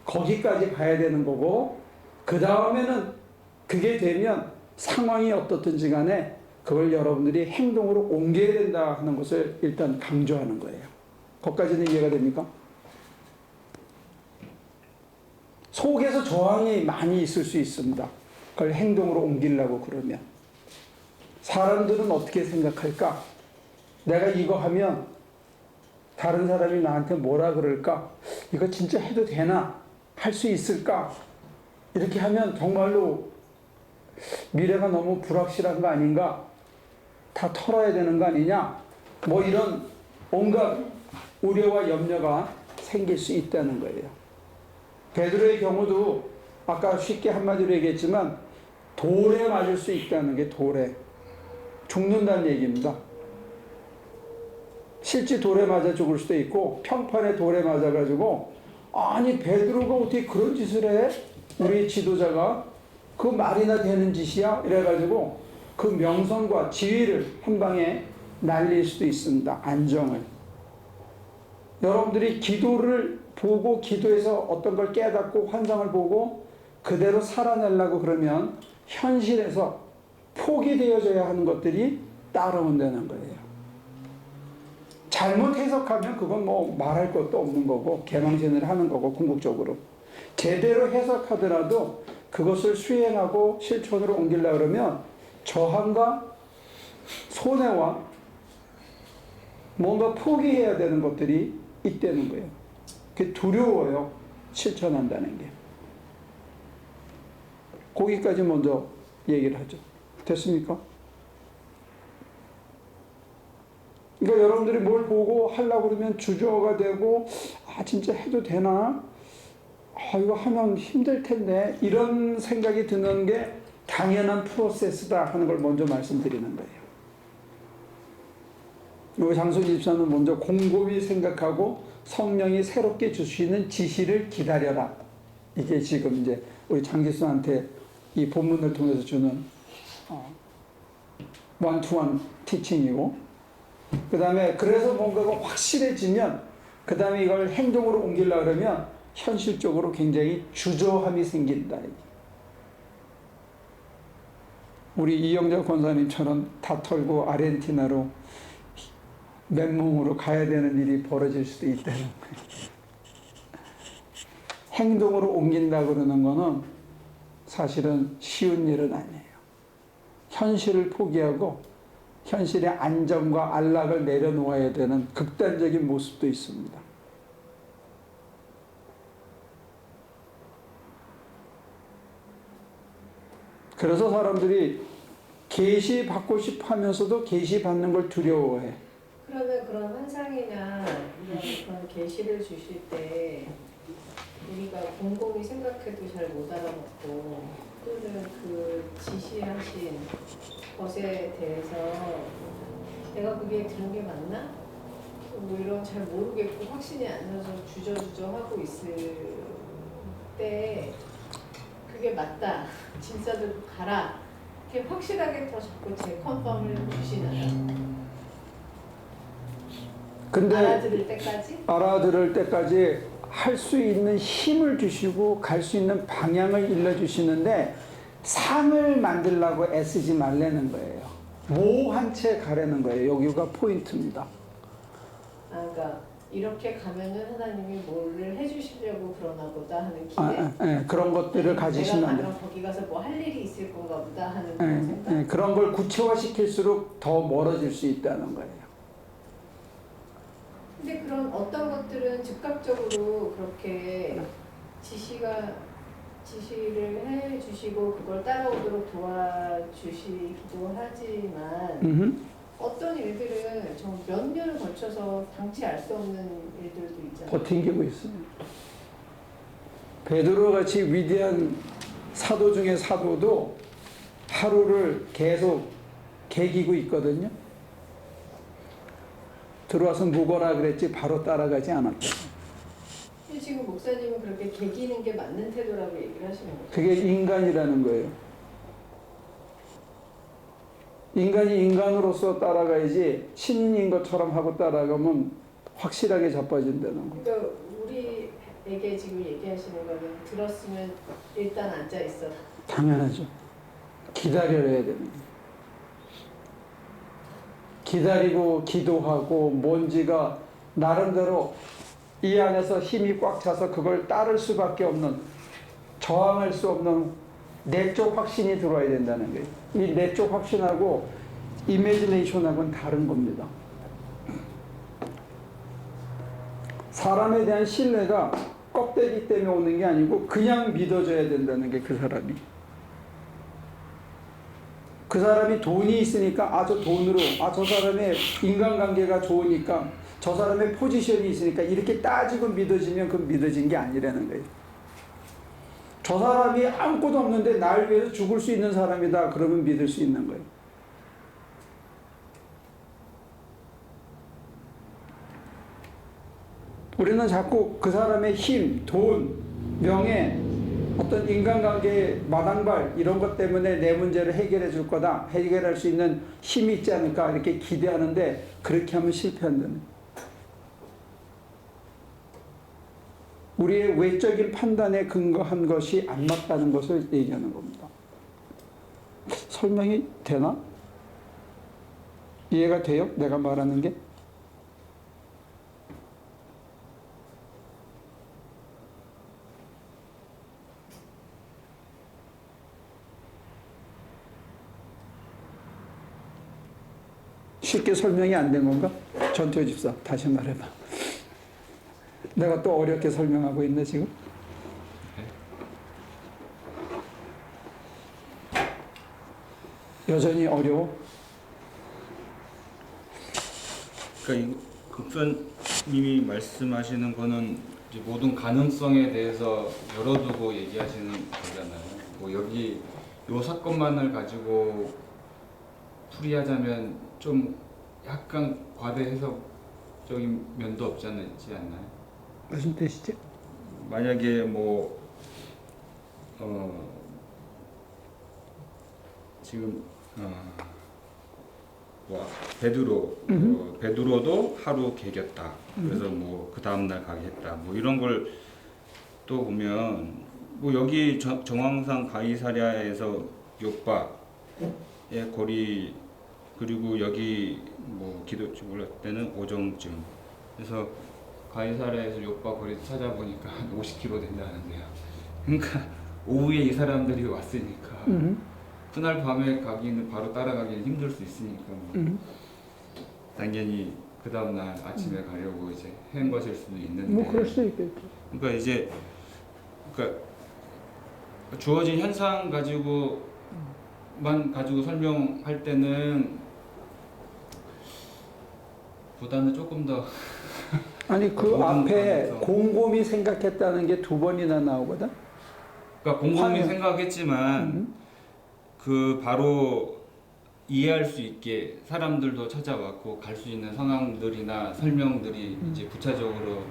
거기까지 가야 되는 거고 그 다음에는 그게 되면 상황이 어떻든지 간에 그걸 여러분들이 행동으로 옮겨야 된다 하는 것을 일단 강조하는 거예요. 거기까지는 이해가 됩니까? 속에서 저항이 많이 있을 수 있습니다. 그걸 행동으로 옮기려고 그러면. 사람들은 어떻게 생각할까? 내가 이거 하면 다른 사람이 나한테 뭐라 그럴까? 이거 진짜 해도 되나? 할 수 있을까? 이렇게 하면 정말로 미래가 너무 불확실한 거 아닌가? 다 털어야 되는 거 아니냐? 뭐 이런 온갖 우려와 염려가 생길 수 있다는 거예요. 베드로의 경우도 아까 쉽게 한마디로 얘기했지만 돌에 맞을 수 있다는 게 돌에 죽는다는 얘기입니다. 실제 돌에 맞아 죽을 수도 있고 평판에 돌에 맞아가지고 아니 베드로가 어떻게 그런 짓을 해? 우리 지도자가 그 말이나 되는 짓이야? 이래가지고 그 명성과 지위를 한 방에 날릴 수도 있습니다. 안정을. 여러분들이 기도를 보고 기도해서 어떤 걸 깨닫고 환상을 보고 그대로 살아내려고 그러면 현실에서 포기되어져야 하는 것들이 따라온다는 거예요. 잘못 해석하면 그건 뭐 말할 것도 없는 거고 개망신을 하는 거고 궁극적으로. 제대로 해석하더라도 그것을 수행하고 실천으로 옮기려고 그러면 저항과 손해와 뭔가 포기해야 되는 것들이 있다는 거예요. 그게 두려워요. 실천한다는 게. 거기까지 먼저 얘기를 하죠. 됐습니까? 그러니까 여러분들이 뭘 보고 하려고 그러면 주저가 되고 진짜 해도 되나? 이거 하면 힘들 텐데 이런 생각이 드는 게 당연한 프로세스다 하는 걸 먼저 말씀드리는 거예요. 우리 장순 집사는 먼저 곰곰이 생각하고 성령이 새롭게 주시는 지시를 기다려라. 이게 지금 이제 우리 장기수한테 이 본문을 통해서 주는 원투원 티칭이고 그 다음에 그래서 뭔가가 확실해지면 그 다음에 이걸 행동으로 옮기려고 그러면 현실적으로 굉장히 주저함이 생긴다. 우리 이영자 권사님처럼 다 털고 아르헨티나로 맨몸으로 가야 되는 일이 벌어질 수도 있다는 거예요. 행동으로 옮긴다 그러는 거는 사실은 쉬운 일은 아니에요. 현실을 포기하고 현실의 안정과 안락을 내려놓아야 되는 극단적인 모습도 있습니다. 그래서 사람들이 계시 받고 싶어 하면서도 계시 받는 걸 두려워해. 그러면 그런 환상이나 이런 그런 계시를 주실 때 우리가 곰곰이 생각해도 잘 못 알아먹고 또는 그 지시하신 것에 대해서 내가 그게 들은 게 맞나? 뭐 이런 잘 모르겠고 확신이 안 나서 주저주저 하고 있을 때 그게 맞다. 진짜대로 가라. 이렇게 확실하게 더 자꾸 재컨펌을 주시나요? 근데 알아들을 때까지? 알아들을 때까지 할 수 있는 힘을 주시고 갈 수 있는 방향을 일러주시는데 상을 만들려고 애쓰지 말라는 거예요. 모한 채 가라는 거예요. 여기가 포인트입니다. 아, 그러니까 이렇게 가면은 하나님이 뭐를 해주시려고 그러나 보다 하는 기대. 그런 것들을 가지시면 안 내가 돼요. 가면 거기 가서 뭐 할 일이 있을 건가 보다 하는 그런 생각. 그런 걸 구체화시킬수록 더 멀어질 수 있다는 거예요. 근데 그런 어떤 것들은 즉각적으로 그렇게 지시를 해주시고 그걸 따라오도록 도와주시기도 하지만 어떤 일들은 좀 몇 년을 거쳐서 당치 알 수 없는 일들도 있잖아요. 버팅기고 있어요. 베드로 같이 위대한 사도 중에 사도도 하루를 계속 개기고 있거든요. 들어와서 묵어라 그랬지 바로 따라가지 않았죠. 근데 지금 목사님은 그렇게 개기는 게 맞는 태도라고 얘기를 하시는 거죠. 그게 인간이라는 거예요. 인간이 인간으로서 따라가야지 신인 것처럼 하고 따라가면 확실하게 자빠진다는 거예요. 그러니까 우리에게 지금 얘기하시는 거는 들었으면 일단 앉아 있어. 당연하죠. 기다려야 되는 거예요. 기다리고 기도하고 뭔지가 나름대로 이 안에서 힘이 꽉 차서 그걸 따를 수밖에 없는, 저항할 수 없는 내적 확신이 들어와야 된다는 거예요. 이 내적 확신하고 이미지네이션하고는 다른 겁니다. 사람에 대한 신뢰가 껍데기 때문에 오는 게 아니고 그냥 믿어줘야 된다는 게 그 사람이. 그 사람이 돈이 있으니까 저 돈으로 저 사람의 인간관계가 좋으니까 저 사람의 포지션이 있으니까 이렇게 따지고 믿어지면 그건 믿어진 게 아니라는 거예요. 저 사람이 아무것도 없는데 날 위해서 죽을 수 있는 사람이다 그러면 믿을 수 있는 거예요. 우리는 자꾸 그 사람의 힘, 돈, 명예, 어떤 인간관계의 마당발 이런 것 때문에 내 문제를 해결해 줄 거다, 해결할 수 있는 힘이 있지 않을까 이렇게 기대하는데 그렇게 하면 실패한다는 거예요. 우리의 외적인 판단에 근거한 것이 안 맞다는 것을 얘기하는 겁니다. 설명이 되나? 이해가 돼요? 내가 말하는 게? 쉽게 설명이 안 된 건가? 전투의 집사 다시 말해봐. 내가 또 어렵게 설명하고 있네 지금? 여전히 어려워? 그러니까 목사님이 말씀하시는 거는 이제 모든 가능성에 대해서 열어두고 얘기하시는 거잖아요. 뭐 여기 요 사건만을 가지고 풀이하자면 좀 약간 과대 해석적인 면도 없지 않나요? 무슨 뜻이지? 만약에 지금 베드로도 하루 개겼다. 그래서 그 다음 날 가게 했다. 이런 걸 또 보면 여기 정황상 가이사랴에서 요빠의 거리, 그리고 여기 기도 올릴 때는 오정쯤. 그래서 가이사랴에서 요빠 거리 찾아보니까 한 50km 된다는데요. 그러니까 오후에 이 사람들이 왔으니까 그날 밤에 가기는 바로 따라가기는 힘들 수 있으니까 당연히 그 다음 날 아침에 가려고 이제 한 것일 수도 있는데. 그럴 수 있겠죠. 그러니까 주어진 현상 가지고 설명할 때는 보다는 조금 더 아니 그 앞에 가능성. 곰곰이 생각했다는 게 2번이나 나오거든. 그러니까 곰곰이 화면. 생각했지만 그 바로 이해할 수 있게 사람들도 찾아왔고 갈 수 있는 상황들이나 설명들이 이제 구체적으로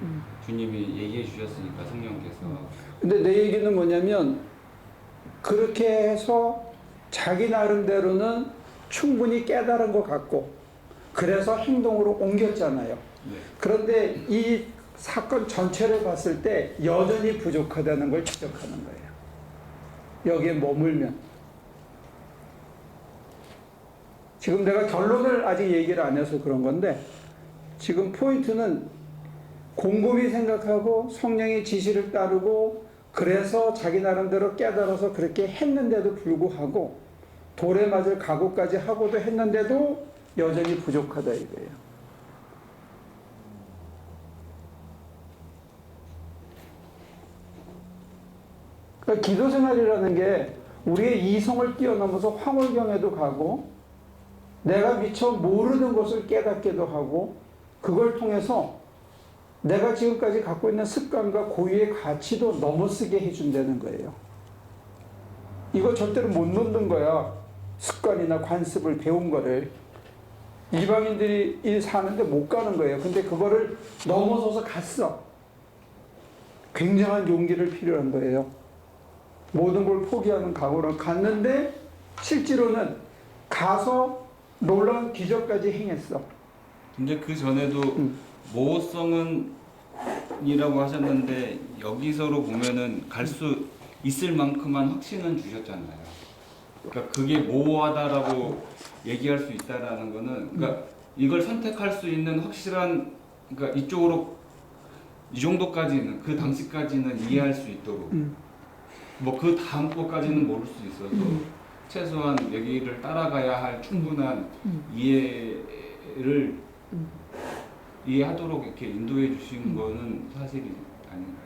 주님이 얘기해 주셨으니까 성령께서. 근데 내 얘기는 뭐냐면 그렇게 해서 자기 나름대로는 충분히 깨달은 것 같고 그래서 행동으로 옮겼잖아요. 네. 그런데 이 사건 전체를 봤을 때 여전히 부족하다는 걸 지적하는 거예요. 여기에 머물면. 지금 내가 결론을 아직 얘기를 안 해서 그런 건데, 지금 포인트는 곰곰이 생각하고 성령의 지시를 따르고 그래서 자기 나름대로 깨달아서 그렇게 했는데도 불구하고 돌에 맞을 각오까지 하고도 했는데도 여전히 부족하다 이거예요. 그러니까 기도 생활이라는 게 우리의 이성을 뛰어넘어서 황홀경에도 가고 내가 미처 모르는 것을 깨닫기도 하고 그걸 통해서 내가 지금까지 갖고 있는 습관과 고유의 가치도 넘어서게 해준다는 거예요. 이거 절대로 못 놓는 거야. 습관이나 관습을 배운 거를. 이방인들이 사는데 못 가는 거예요. 근데 그거를 넘어서서 갔어. 굉장한 용기를 필요한 거예요. 모든 걸 포기하는 각오를 갔는데 실제로는 가서 놀라운 기적까지 행했어. 근데 그 전에도 모호성은 이라고 하셨는데 여기서로 보면은 갈 수 있을 만큼만 확신은 주셨잖아요. 그러니까 그게 모호하다라고 얘기할 수 있다라는 거는 그러니까 이걸 선택할 수 있는 확실한 그러니까 이쪽으로 이 정도까지는 그 당시까지는 이해할 수 있도록 뭐 그 다음 거까지는 모를 수 있어도 최소한 여기를 따라가야 할 충분한 이해를 이해하도록 이렇게 인도해 주신 거는 사실이 아닌가요?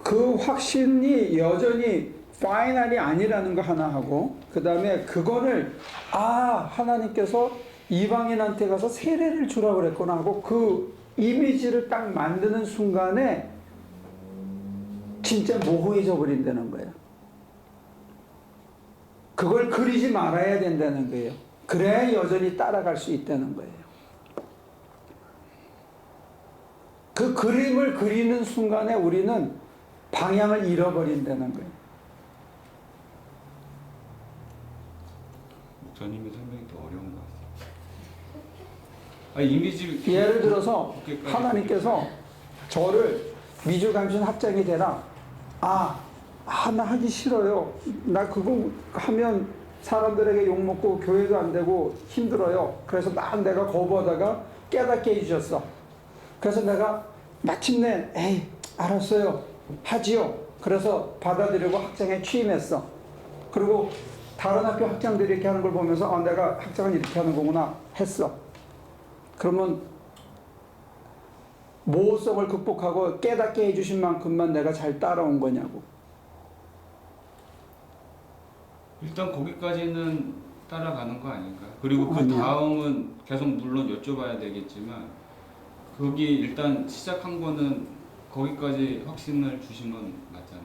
그 확신이 여전히 파이널이 아니라는 거 하나 하고 그 다음에 그거를 하나님께서 이방인한테 가서 세례를 주라고 그랬구나 하고 그 이미지를 딱 만드는 순간에 진짜 모호해져 버린다는 거예요. 그걸 그리지 말아야 된다는 거예요. 그래야 여전히 따라갈 수 있다는 거예요. 그 그림을 그리는 순간에 우리는 방향을 잃어버린다는 거예요. 목사님의 설명이 더 어려운 것 같아요. 이미지 예를 들어서 하나님께서 저를 미주감신 학장이 되라. 나 하기 싫어요. 나 그거 하면 사람들에게 욕먹고 교회도 안 되고 힘들어요. 그래서 막 내가 거부하다가 깨닫게 해주셨어. 그래서 내가 마침내 알았어요. 하지요. 그래서 받아들이고 학장에 취임했어. 그리고 다른 학교 학장들이 이렇게 하는 걸 보면서 내가 학장은 이렇게 하는 거구나 했어. 그러면 모호성을 극복하고 깨닫게 해주신 만큼만 내가 잘 따라온 거냐고. 일단 거기까지는 따라가는 거 아닌가? 그리고 그 아니야. 다음은 계속 물론 여쭤봐야 되겠지만 거기 일단 시작한 거는 거기까지 확신을 주신 건 맞잖아.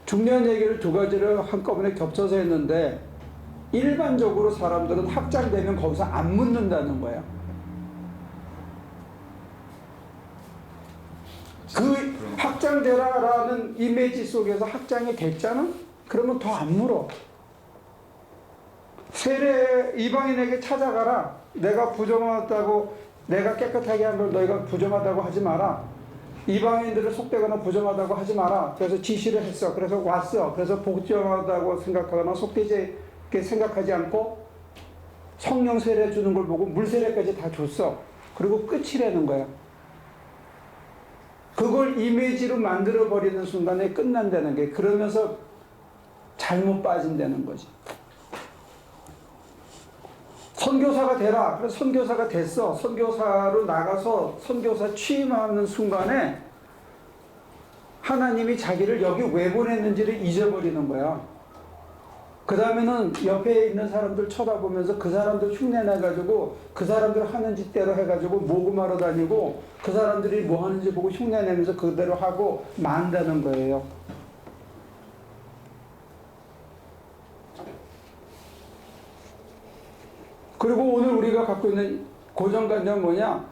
중요한 얘기를 두 가지를 한꺼번에 겹쳐서 했는데 일반적으로 사람들은 학장되면 거기서 안 묻는다는 거야. 그 학장되라라는 이미지 속에서 학장이 됐잖아? 그러면 더 안 물어. 세례 이방인에게 찾아가라. 내가 부정하다고 내가 깨끗하게 한 걸 너희가 부정하다고 하지 마라. 이방인들을 속되거나 부정하다고 하지 마라. 그래서 지시를 했어. 그래서 왔어. 그래서 복종하다고 생각하거나 속되지 생각하지 않고 성령 세례 주는 걸 보고 물 세례까지 다 줬어. 그리고 끝이라는 거야. 그걸 이미지로 만들어 버리는 순간에 끝난다는 게 그러면서 잘못 빠진다는 거지. 선교사가 되라. 그래서 선교사가 됐어. 선교사로 나가서 선교사 취임하는 순간에 하나님이 자기를 여기 왜 보냈는지를 잊어버리는 거야. 그 다음에는 옆에 있는 사람들 쳐다보면서 그 사람들 흉내내가지고 그 사람들 하는 짓대로 해가지고 모금하러 다니고 그 사람들이 뭐 하는지 보고 흉내내면서 그대로 하고 만다는 거예요. 그리고 오늘 우리가 갖고 있는 고정관념은 뭐냐?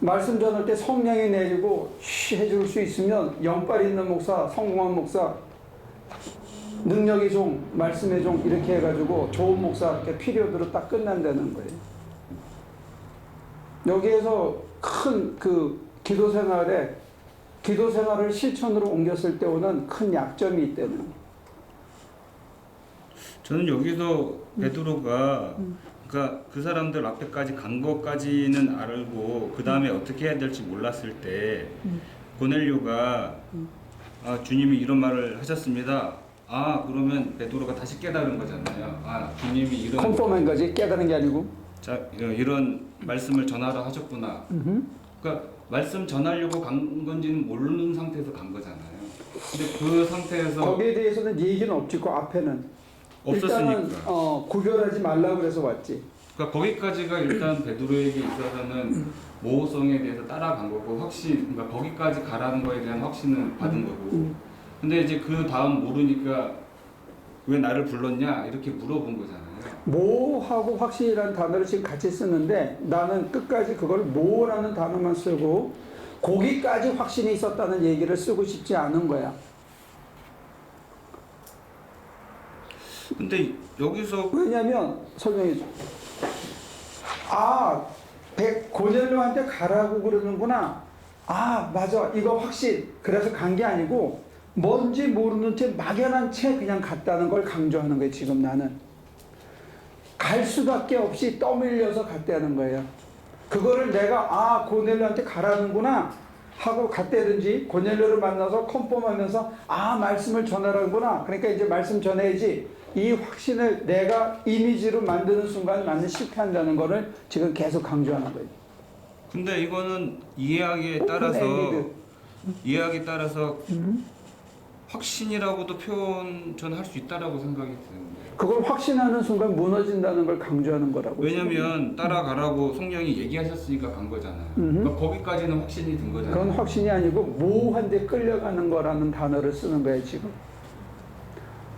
말씀 전할 때 성령이 내리고 해줄 수 있으면 영빨 있는 목사, 성공한 목사 능력의 종, 말씀의 종 이렇게 해가지고 좋은 목사 이렇게 피리어드로 딱 끝난다는 거예요. 여기에서 큰 그 기도 생활을 실천으로 옮겼을 때 오는 큰 약점이 있다는 거예요. 저는 여기서 베드로가 그러니까 그 사람들 앞에까지 간 것까지는 알고 그 다음에 어떻게 해야 될지 몰랐을 때 고넬료가 아, 주님이 이런 말을 하셨습니다. 아 그러면 베드로가 다시 깨달은 거잖아요. 아 주님이 이런 컨펌한 거지 깨달은 게 아니고. 자 이런 말씀을 전하라 하셨구나. 그러니까 말씀 전하려고 간 건지는 모르는 상태에서 간 거잖아요. 근데 그 상태에서 거기에 대해서는 얘기는 없지. 그 앞에는 없었으니까. 일단은 구별하지 말라고 그래서 왔지. 그러니까 거기까지가 일단 베드로에게 있어서는 모호성에 대해서 따라간 거고 확신, 그러니까 거기까지 가라는 거에 대한 확신을 받은 거고. 근데 이제 그 다음 모르니까 왜 나를 불렀냐 이렇게 물어본 거잖아요. 모하고 확신이라는 단어를 지금 같이 쓰는데 나는 끝까지 그걸 모라는 단어만 쓰고 거기까지 확신이 있었다는 얘기를 쓰고 싶지 않은 거야. 근데 여기서 왜냐면 설명해 줘. 아, 고넬료한테 가라고 그러는구나. 아, 맞아. 이거 확신. 그래서 간 게 아니고 뭔지 모르는 채 막연한 채 그냥 갔다는 걸 강조하는 거예요. 지금 나는. 갈 수밖에 없이 떠밀려서 갔다는 거예요. 그거를 내가 아, 고넬료한테 가라는구나 하고 갔다든지 고넬료를 만나서 컨펌하면서 아, 말씀을 전하라는구나. 그러니까 이제 말씀 전해야지. 이 확신을 내가 이미지로 만드는 순간 나는 실패한다는 거를 지금 계속 강조하는 거예요. 근데 이거는 이해하기에 따라서 확신이라고도 표현 저는 할 수 있다라고 생각이 드는데. 그걸 확신하는 순간 무너진다는 걸 강조하는 거라고. 왜냐면 따라가라고 성령이 얘기하셨으니까 간 거잖아요. 그러니까 거기까지는 확신이 든 거잖아요. 그건 확신이 아니고 모호한데 끌려가는 거라는 단어를 쓰는 거예요 지금.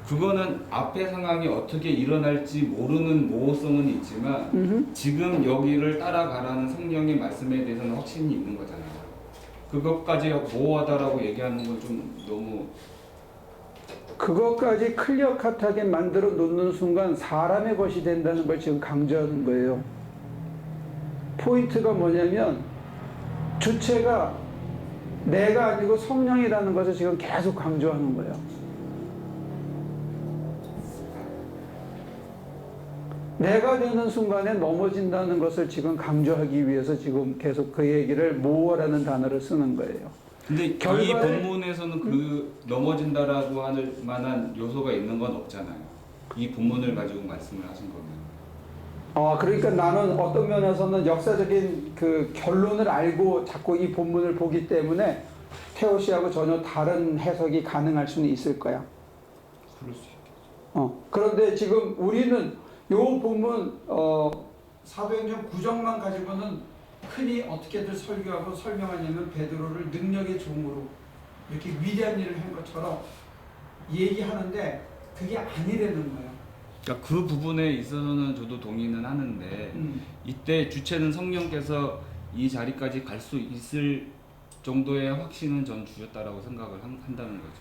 그거는 앞의 상황이 어떻게 일어날지 모르는 모호성은 있지만 지금 여기를 따라가라는 성령의 말씀에 대해서는 확신이 있는 거잖아요. 그것까지 모호하다라고 얘기하는 건 좀 너무 그것까지 클리어컷하게 만들어 놓는 순간 사람의 것이 된다는 걸 지금 강조하는 거예요. 포인트가 뭐냐면 주체가 내가 아니고 성령이라는 것을 지금 계속 강조하는 거예요. 내가 되는 순간에 넘어진다는 것을 지금 강조하기 위해서 지금 계속 그 얘기를 모호라는 단어를 쓰는 거예요. 근데 이 본문에서는 그 넘어진다라고 할 만한 요소가 있는 건 없잖아요. 이 본문을 가지고 말씀을 하신 거면. 그러니까 나는 어떤 면에서는 역사적인 그 결론을 알고 자꾸 이 본문을 보기 때문에 태호 씨하고 전혀 다른 해석이 가능할 수는 있을 거야. 그럴 수 있겠죠. 그런데 지금 우리는 요 본문 사도행전 9장만 가지고는 흔히 어떻게들 설교하고 설명하냐면 베드로를 능력의 종으로 이렇게 위대한 일을 한 것처럼 얘기하는데 그게 아니라는 거예요. 그러니까 그 부분에 있어서는 저도 동의는 하는데 이때 주체는 성령께서 이 자리까지 갈 수 있을 정도의 확신은 전 주셨다라고 생각을 한다는 거죠.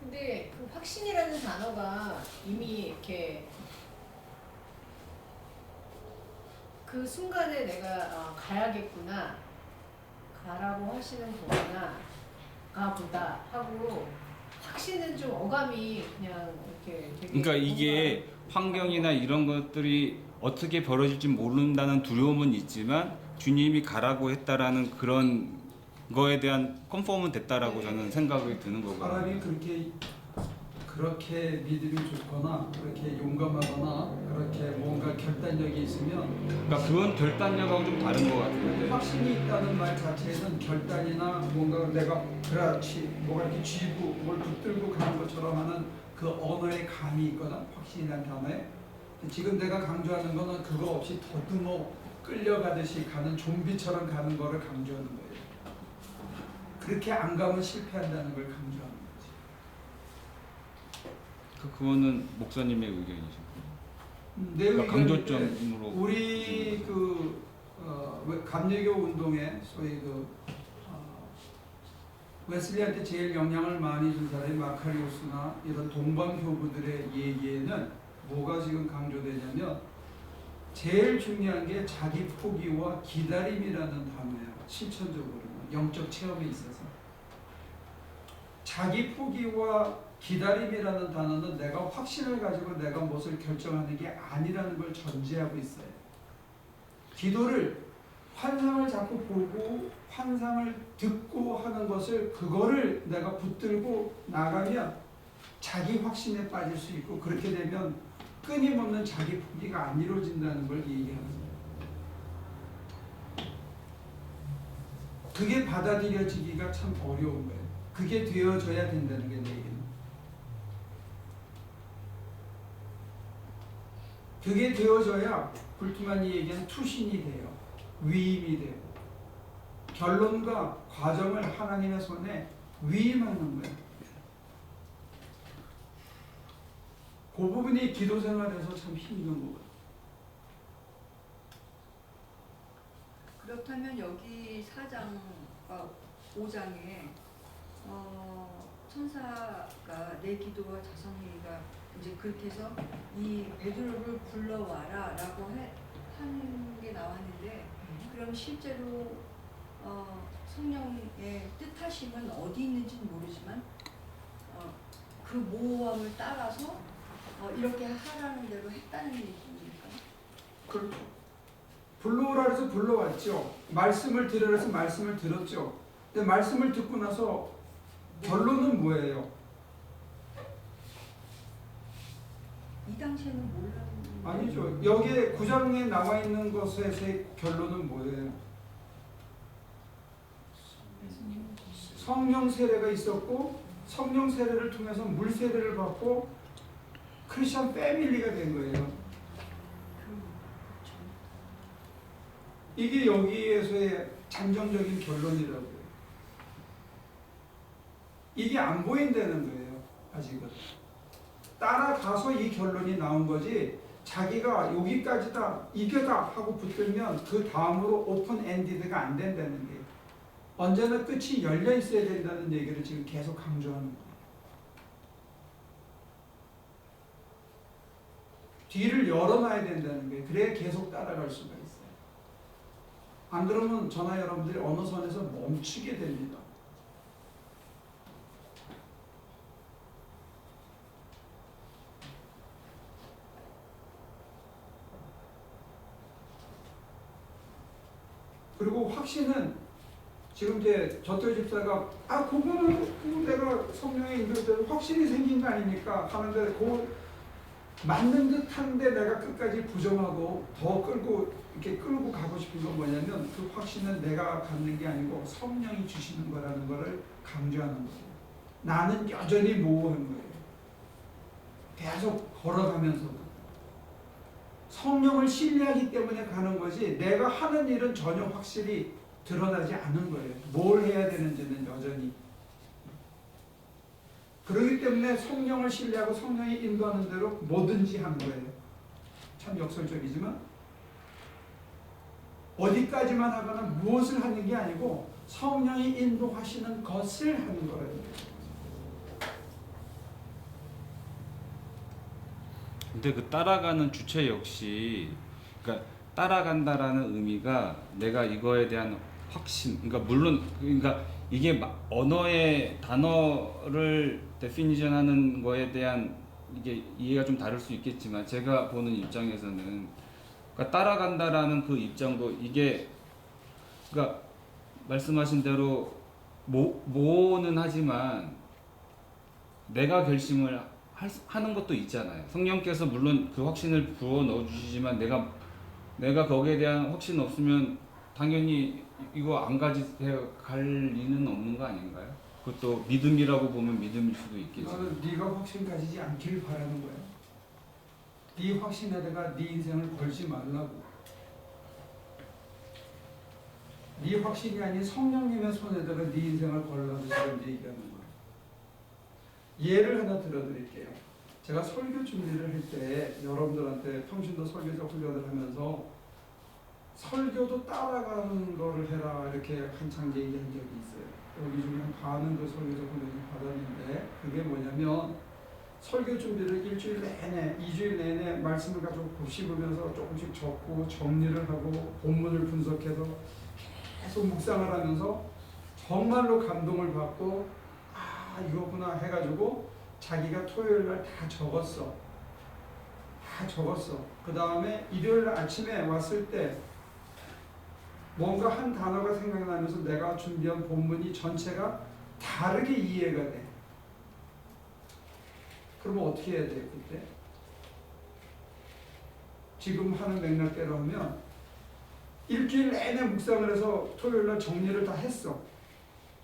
근데 그 확신이라는 단어가 이미 이렇게 그 순간에 내가 가야겠구나, 가라고 하시는 거구나, 가보다 하고 확신은 좀 어감이 그냥 이렇게 되게 그러니까 이게 환경이나 이런 것들이 어떻게 벌어질지 모른다는 두려움은 있지만 주님이 가라고 했다라는 그런 거에 대한 컨펌은 됐다라고 저는 생각이 드는 사람이 거거든요. 그렇게 믿음이 좋거나 그렇게 용감하거나 그렇게 뭔가 결단력이 있으면 그러니까 그건 결단력하고 좀 다른 것 같아요. 확신이 있다는 말 자체에는 결단이나 뭔가 내가 그렇지 뭐가 이렇게 쥐고 뭘 붙들고 가는 것처럼 하는 그 언어의 감이 있거나 확신이라는 단어에 지금 내가 강조하는 거는 그거 없이 더듬어 끌려가듯이 가는 좀비처럼 가는 거를 강조하는 거예요. 그렇게 안 가면 실패한다는 걸 강조하는 거예요. 그거는 목사님의 의견이시고. 내 그러니까 의견인데 강조점으로 우리 감리교 운동의 소위 웨슬리한테 제일 영향을 많이 준 사람이 마카리오스나 이런 동방 교부들의 얘기에는 뭐가 지금 강조되냐면 제일 중요한 게 자기 포기와 기다림이라는 단어예요. 실천적으로는 영적 체험에 있어서 자기 포기와 기다림이라는 단어는 내가 확신을 가지고 내가 무엇을 결정하는 게 아니라는 걸 전제하고 있어요. 기도를 환상을 자꾸 보고 환상을 듣고 하는 것을 그거를 내가 붙들고 나가면 자기 확신에 빠질 수 있고 그렇게 되면 끊임없는 자기 포기가 안 이루어진다는 걸 얘기하는 거예요. 그게 받아들여지기가 참 어려운 거예요. 그게 되어져야 된다는 게 내 얘기는. 그게 되어져야 불투만이 얘기한 투신이 돼요. 위임이 돼요. 결론과 과정을 하나님의 손에 위임하는 거예요. 그 부분이 기도 생활에서 참 힘든 거예요. 그렇다면 여기 4장과 5장에 천사가 내 기도와 자성이가 이제 그렇게 해서 이 베드로를 불러와라 라고 하는 게 나왔는데 그럼 실제로 성령의 뜻하심은 어디 있는지는 모르지만 그 모험을 따라서 이렇게 하라는 대로 했다는 얘기입니까? 그렇죠. 불러오라 해서 불러왔죠. 말씀을 들으라 해서 말씀을 들었죠. 근데 말씀을 듣고 나서 결론은 뭐예요? 이 당시에는 몰랐는데 아니죠. 여기에 9장에 나와 있는 것의 결론은 뭐예요? 성령 세례가 있었고 성령 세례를 통해서 물 세례를 받고 크리스천 패밀리가 된 거예요. 이게 여기에서의 잠정적인 결론이라고요. 이게 안 보인다는 거예요. 아직은. 따라가서 이 결론이 나온 거지 자기가 여기까지다 이게다 하고 붙들면 그 다음으로 오픈 엔디드가 안 된다는 게 언제나 끝이 열려 있어야 된다는 얘기를 지금 계속 강조하는 거예요. 뒤를 열어놔야 된다는 거예요. 그래야 계속 따라갈 수가 있어요. 안 그러면 저나 여러분들이 어느 선에서 멈추게 됩니다. 그리고 확신은 지금 이제 저토 집사가 그거는 내가 성령의 인도에 확신이 생긴 거 아닙니까? 하는데 그 맞는 듯한데 내가 끝까지 부정하고 더 끌고 가고 싶은 건 뭐냐면 그 확신은 내가 갖는 게 아니고 성령이 주시는 거라는 거를 강조하는 거예요. 나는 여전히 모호한 거예요. 계속 걸어가면서도 성령을 신뢰하기 때문에 가는 거지 내가 하는 일은 전혀 확실히 드러나지 않은 거예요. 뭘 해야 되는지는 여전히. 그렇기 때문에 성령을 신뢰하고 성령이 인도하는 대로 뭐든지 하는 거예요. 참 역설적이지만 어디까지만 하거나 무엇을 하는 게 아니고 성령이 인도하시는 것을 하는 거예요. 근데 그 따라가는 주체 역시 그러니까 따라간다라는 의미가 내가 이거에 대한 확신 그러니까 이게 언어의 단어를 데피니션하는 거에 대한 이게 이해가 좀 다를 수 있겠지만 제가 보는 입장에서는 그러니까 따라간다라는 그 입장도 이게 그러니까 말씀하신 대로 모호는 하지만 내가 결심을 하는 것도 있잖아요. 성령께서 물론 그 확신을 부어 넣어 주시지만 내가 거기에 대한 확신 없으면 당연히 이거 안 갈 리는 없는 거 아닌가요? 그것도 믿음이라고 보면 믿음일 수도 있겠지만 나는 네가 확신 가지지 않길 바라는 거야. 네 확신에다가 네 인생을 걸지 말라고. 네 확신이 아닌 성령님의 손에다가 네 인생을 걸라고 지금 얘기하는 거야. 예를 하나 들어드릴게요. 제가 설교 준비를 할 때 여러분들한테 평신도 설교자 훈련을 하면서 설교도 따라가는 거를 해라 이렇게 한창 얘기한 적이 있어요. 여기 중에 반은 그 설교 작품을 받았는데 그게 뭐냐면 설교 준비를 일주일 내내, 2주일 내내 말씀을 가지고 곱씹으면서 조금씩 적고 정리를 하고 본문을 분석해서 계속 묵상을 하면서 정말로 감동을 받고 아 이거구나 해가지고 자기가 토요일 날 다 적었어. 다 적었어. 그 다음에 일요일 날 아침에 왔을 때 뭔가 한 단어가 생각나면서 내가 준비한 본문이 전체가 다르게 이해가 돼. 그러면 어떻게 해야 돼 그때? 지금 하는 맥락대로 하면 일주일 내내 묵상을 해서 토요일 날 정리를 다 했어.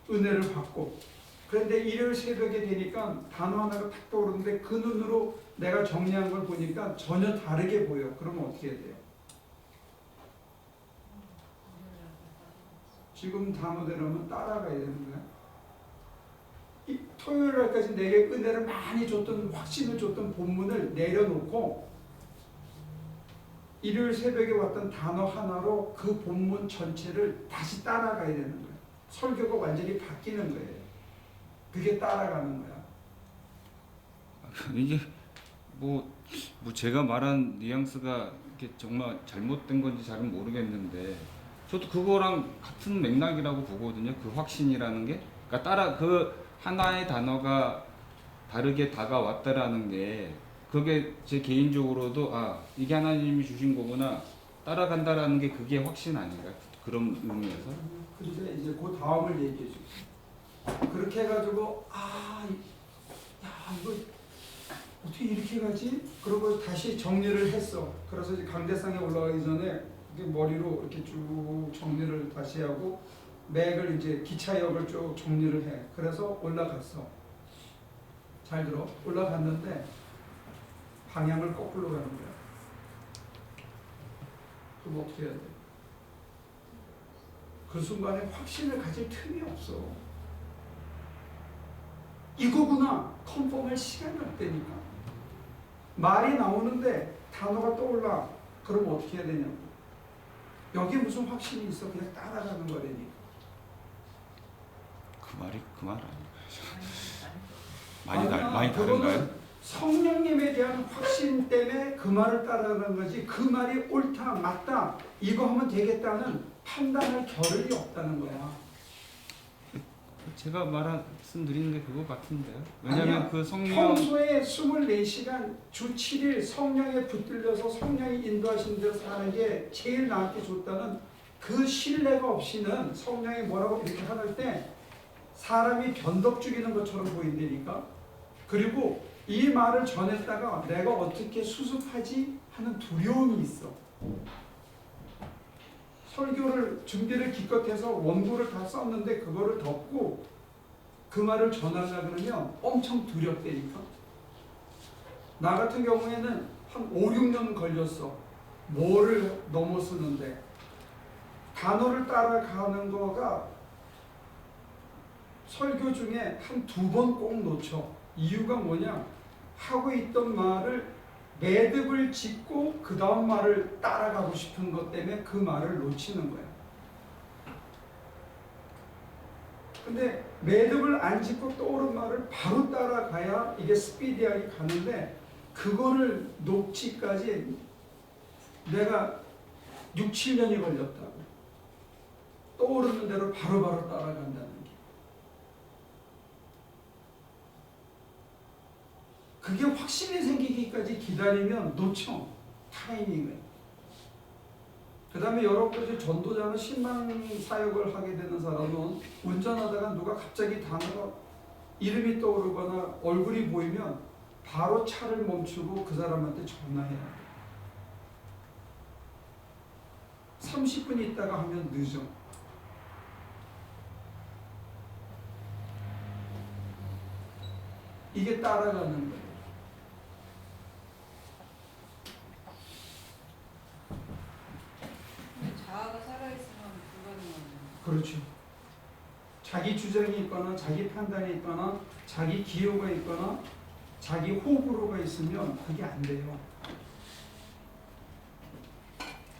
은혜를 받고. 그런데 일요일 새벽에 되니까 단어 하나가 탁 떠오르는데 그 눈으로 내가 정리한 걸 보니까 전혀 다르게 보여. 그러면 어떻게 해야 돼요? 지금 단어대로 하면 따라가야 되는 거야. 이 토요일 날까지 내게 은혜를 많이 줬던 확신을 줬던 본문을 내려놓고 일요일 새벽에 왔던 단어 하나로 그 본문 전체를 다시 따라가야 되는 거예요. 설교가 완전히 바뀌는 거예요. 그게 따라가는 거야. 이게 뭐 제가 말한 뉘앙스가 이게 정말 잘못된 건지 잘은 모르겠는데 저도 그거랑 같은 맥락이라고 보거든요. 그 확신이라는 게, 그러니까 그 하나의 단어가 다르게 다가왔다라는 게 그게 제 개인적으로도 아 이게 하나님이 주신 거구나 따라간다라는 게 그게 확신 아닌가 그런 의미에서. 근데 이제 그 다음을 얘기해 줄게요. 그렇게 해가지고 야 이거 어떻게 이렇게 가지? 그러고 다시 정리를 했어. 그래서 이제 강대상에 올라가기 전에 이렇게 머리로 이렇게 쭉 정리를 다시 하고 맥을 이제 기차역을 쭉 정리를 해. 그래서 올라갔어. 잘 들어. 올라갔는데 방향을 거꾸로 가는 거야. 그럼 어떻게 해야 돼? 그 순간에 확신을 가질 틈이 없어. 이거구나. 컨펌할 시간이 없다니까. 말이 나오는데 단어가 떠올라. 그럼 어떻게 해야 되냐고. 여기에 무슨 확신이 있어. 그냥 따라가는 거라니까. 그 말이 그 말 아닌가요? 많이 다른가요? 성령님에 대한 확신 때문에 그 말을 따라가는 거지 그 말이 옳다 맞다 이거 하면 되겠다는 판단할 겨를이 없다는 거야. 제가 말씀드리는 게 그거 같은데요. 왜냐면 아니야. 그 성령 평소에 24시간 주 7일 성령에 붙들려서 성령이 인도하신 대로 사는 게 제일 나한테 좋다는 그 신뢰가 없이는 성령이 뭐라고 이렇게 하는 때 사람이 변덕 죽이는 것처럼 보인다니까. 그리고 이 말을 전했다가 내가 어떻게 수습하지 하는 두려움이 있어. 설교를 준비를 기껏해서 원고를 다 썼는데 그거를 덮고 그 말을 전하려고 그러면 엄청 두렵다니까. 나 같은 경우에는 한 5, 6년 걸렸어. 뭐를 넘어 쓰는데 단어를 따라가는 거가 설교 중에 한 2번 꼭 놓쳐. 이유가 뭐냐? 하고 있던 말을 매듭을 짓고 그 다음 말을 따라가고 싶은 것 때문에 그 말을 놓치는 거야. 근데 매듭을 안 짓고 떠오른 말을 바로 따라가야 이게 스피디하게 가는데 그거를 놓치까지 내가 6, 7년이 걸렸다고. 떠오르는 대로 바로바로 따라간다는 게. 그게 확신이 생기기까지 기다리면 놓쳐. 타이밍을. 그 다음에 여러분들 전도자는 신방 사역을 하게 되는 사람은 운전하다가 누가 갑자기 단어가 이름이 떠오르거나 얼굴이 보이면 바로 차를 멈추고 그 사람한테 전화해야 돼. 30분 있다가 하면 늦어. 이게 따라가는 거예요. 자아가 살아있으면 불가능하네요. 그렇죠. 자기 주장이 있거나 자기 판단이 있거나 자기 기호가 있거나 자기 호불호가 있으면 그게 안 돼요.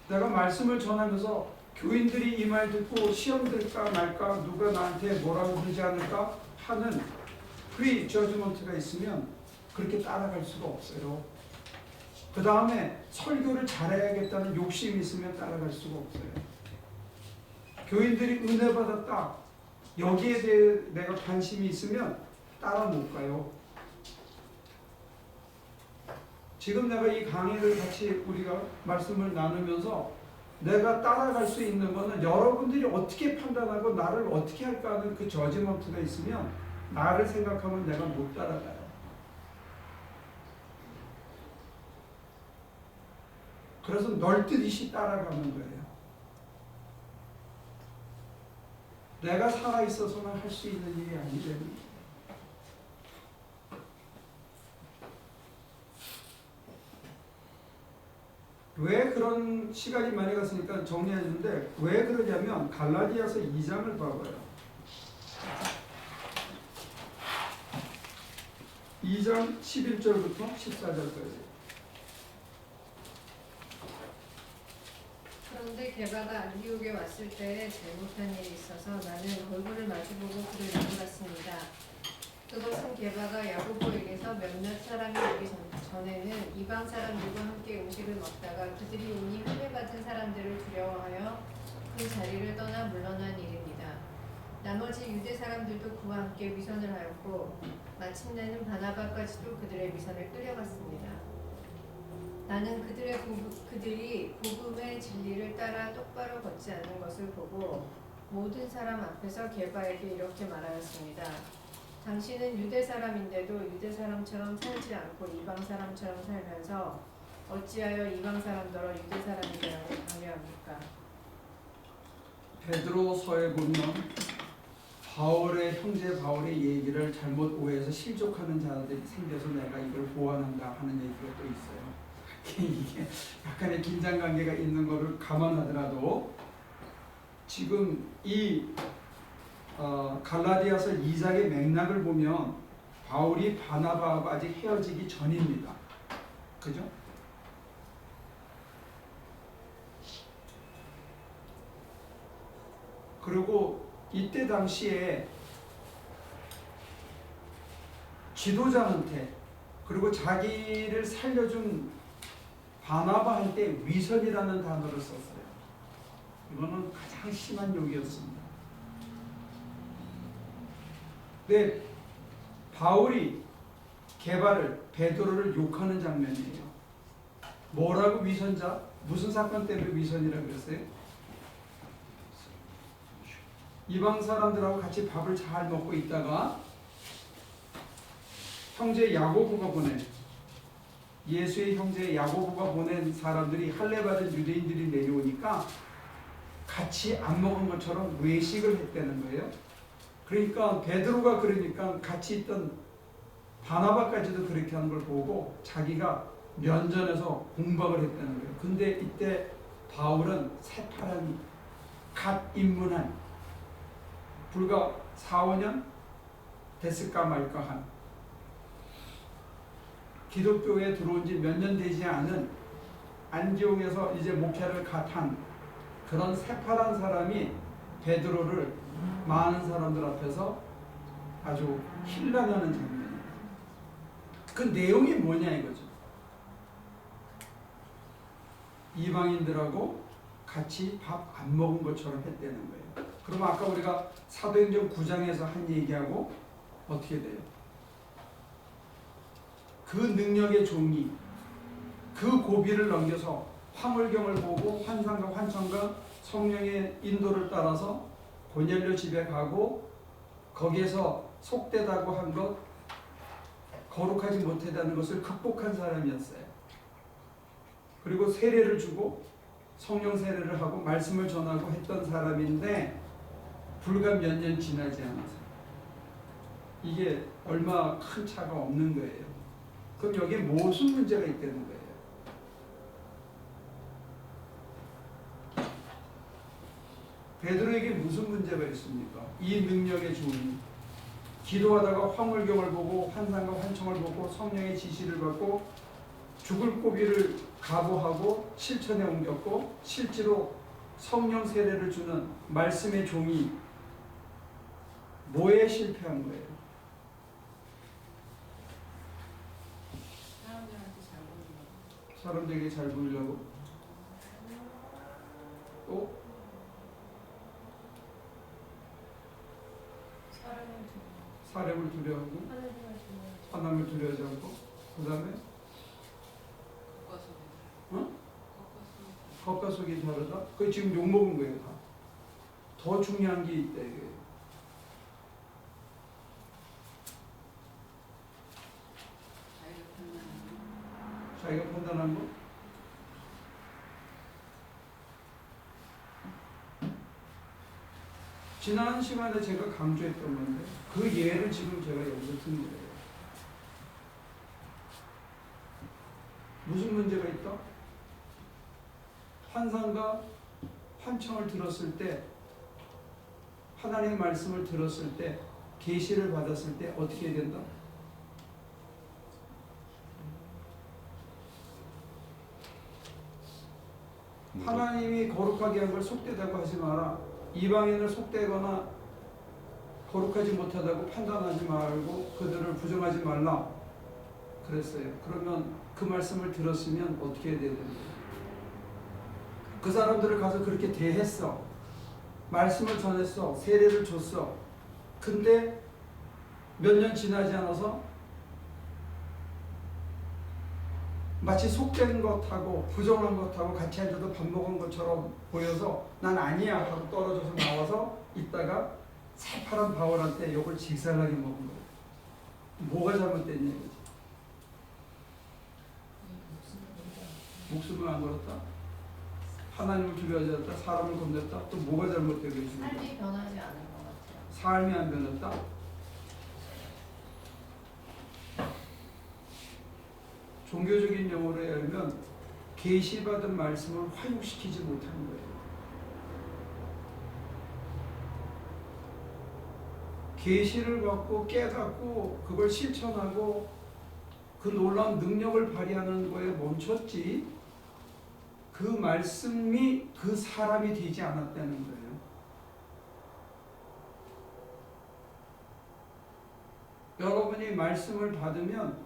내가 말씀을 전하면서 교인들이 이 말 듣고 시험 들까 말까, 누가 나한테 뭐라고 그러지 않을까 하는 프리 저지먼트가 있으면 그렇게 따라갈 수가 없어요. 그 다음에 설교를 잘해야겠다는 욕심이 있으면 따라갈 수가 없어요. 교인들이 은혜 받았다, 여기에 대해 내가 관심이 있으면 따라 못 가요. 지금 내가 이 강의를 같이 우리가 말씀을 나누면서 내가 따라갈 수 있는 것은 여러분들이 어떻게 판단하고 나를 어떻게 할까 하는 그 저지먼트가 있으면 나를 생각하면 내가 못 따라가요. 그래서 널뛰듯이 따라가는 거예요. 내가 살아있어서는 할 수 있는 일이 아니기 때문에. 왜 그런 시간이 많이 갔으니까 정리해 주는데, 왜 그러냐면 갈라디아서 2장을 봐봐요. 2장 11절부터 14절까지. 그런데 게바가 안디옥에 왔을 때 잘못한 일이 있어서 나는 얼굴을 마주보고 그를 물어봤습니다. 그것은 게바가 야고보에게서 몇몇 사람이 오기 전에는 이방 사람들과 함께 음식을 먹다가 그들이 이미 할례받은 사람들을 두려워하여 그 자리를 떠나 물러난 일입니다. 나머지 유대 사람들도 그와 함께 위선을 하였고 마침내는 바나바까지도 그들의 위선을 끌려갔습니다. 나는 그들이 복음의 진리를 따라 똑바로 걷지 않는 것을 보고 모든 사람 앞에서 게바에게 이렇게 말하였습니다. 당신은 유대 사람인데도 유대 사람처럼 살지 않고 이방 사람처럼 살면서 어찌하여 이방 사람더러 유대 사람이라고 강요합니까? 베드로서에 보면 바울의 형제 바울의 얘기를 잘못 오해해서 실족하는 자들이 생겨서 내가 이걸 보완한다 하는 얘기가 또 있어요. 이게 약간의 긴장관계가 있는 것을 감안하더라도 지금 이 갈라디아서 2장의 맥락을 보면 바울이 바나바하고 아직 헤어지기 전입니다. 그죠? 그리고 이때 당시에 지도자한테 그리고 자기를 살려준 바나바한테 위선이라는 단어를 썼어요. 이거는 가장 심한 욕이었습니다. 근데 바울이 게바를, 베드로를 욕하는 장면이에요. 뭐라고 위선자? 무슨 사건 때문에 위선이라고 그랬어요? 이방 사람들하고 같이 밥을 잘 먹고 있다가 형제 야고보가 보낸, 예수의 형제 야고보가 보낸 사람들이 할례받은 유대인들이 내려오니까 같이 안 먹은 것처럼 외식을 했다는 거예요. 그러니까 베드로가 그러니까 같이 있던 바나바까지도 그렇게 하는 걸 보고 자기가 면전에서 공박을 했다는 거예요. 근데 이때 바울은 새파란 갓 입문한 불과 4, 5년 됐을까 말까 한 기독교에 들어온 지 몇 년 되지 않은 안디옥에서 이제 목회를 갓한 그런 새파란 사람이 베드로를 많은 사람들 앞에서 아주 힐난하는 장면이에요. 그 내용이 뭐냐 이거죠. 이방인들하고 같이 밥 안 먹은 것처럼 했다는 거예요. 그럼 아까 우리가 사도행전 9장에서 한 얘기하고 어떻게 돼요? 그 능력의 종이 그 고비를 넘겨서 화물경을 보고 환상과 환청과 성령의 인도를 따라서 고넬료 집에 가고 거기에서 속되다고 한 것, 거룩하지 못하다는 것을 극복한 사람이었어요. 그리고 세례를 주고 성령 세례를 하고 말씀을 전하고 했던 사람인데 불과 몇 년 지나지 않아서 이게 얼마 큰 차가 없는 거예요. 그럼 여기에 무슨 문제가 있다는 거예요? 베드로에게 무슨 문제가 있습니까? 이 능력의 종이 기도하다가 화물경을 보고 환상과 환청을 보고 성령의 지시를 받고 죽을 고비를 각오하고 실천에 옮겼고 실제로 성령 세례를 주는 말씀의 종이 뭐에 실패한 거예요? 사람들한테 잘 보이는 사람들에게 잘 보이려고? 또? 사람을 두려워하고 하나님을 두려워하지 않고 그 다음에 겉과 속이 다르다? 그게 지금 욕먹은 거예요 다. 더 중요한 게 있다 이게. 자기가 판단한 거? 지난 시간에 제가 강조했던 건데 그 예를 지금 제가 여기서 든 거예요. 무슨 문제가 있다? 환상과 환청을 들었을 때 하나님의 말씀을 들었을 때 계시를 받았을 때 어떻게 해야 된다? 하나님이 거룩하게 한 걸 속되다고 하지 마라. 이방인을 속되거나 거룩하지 못하다고 판단하지 말고 그들을 부정하지 말라 그랬어요. 그러면 그 말씀을 들었으면 어떻게 해야 되는데? 그 사람들을 가서 그렇게 대했어. 말씀을 전했어. 세례를 줬어. 근데 몇 년 지나지 않아서 마치 속된 것하고 부정한 것하고 같이 앉아서 밥 먹은 것처럼 보여서 난 아니야 하고 떨어져서 나와서 있다가 새파란 바울한테 욕을 직살나게 먹은 거예요. 뭐가 잘못됐냐 이거지. 목숨을 안 걸었다. 하나님을 두려워하지 않았다. 사람을 건졌다. 또 뭐가 잘못되고 있습니까? 삶이 변하지 않은 것 같아요. 삶이 안 변했다. 종교적인 용어로 열면 계시받은 말씀을 화육시키지 못하는 거예요. 계시를 받고 깨닫고 그걸 실천하고 그 놀라운 능력을 발휘하는 거에 멈췄지 그 말씀이 그 사람이 되지 않았다는 거예요. 여러분이 말씀을 받으면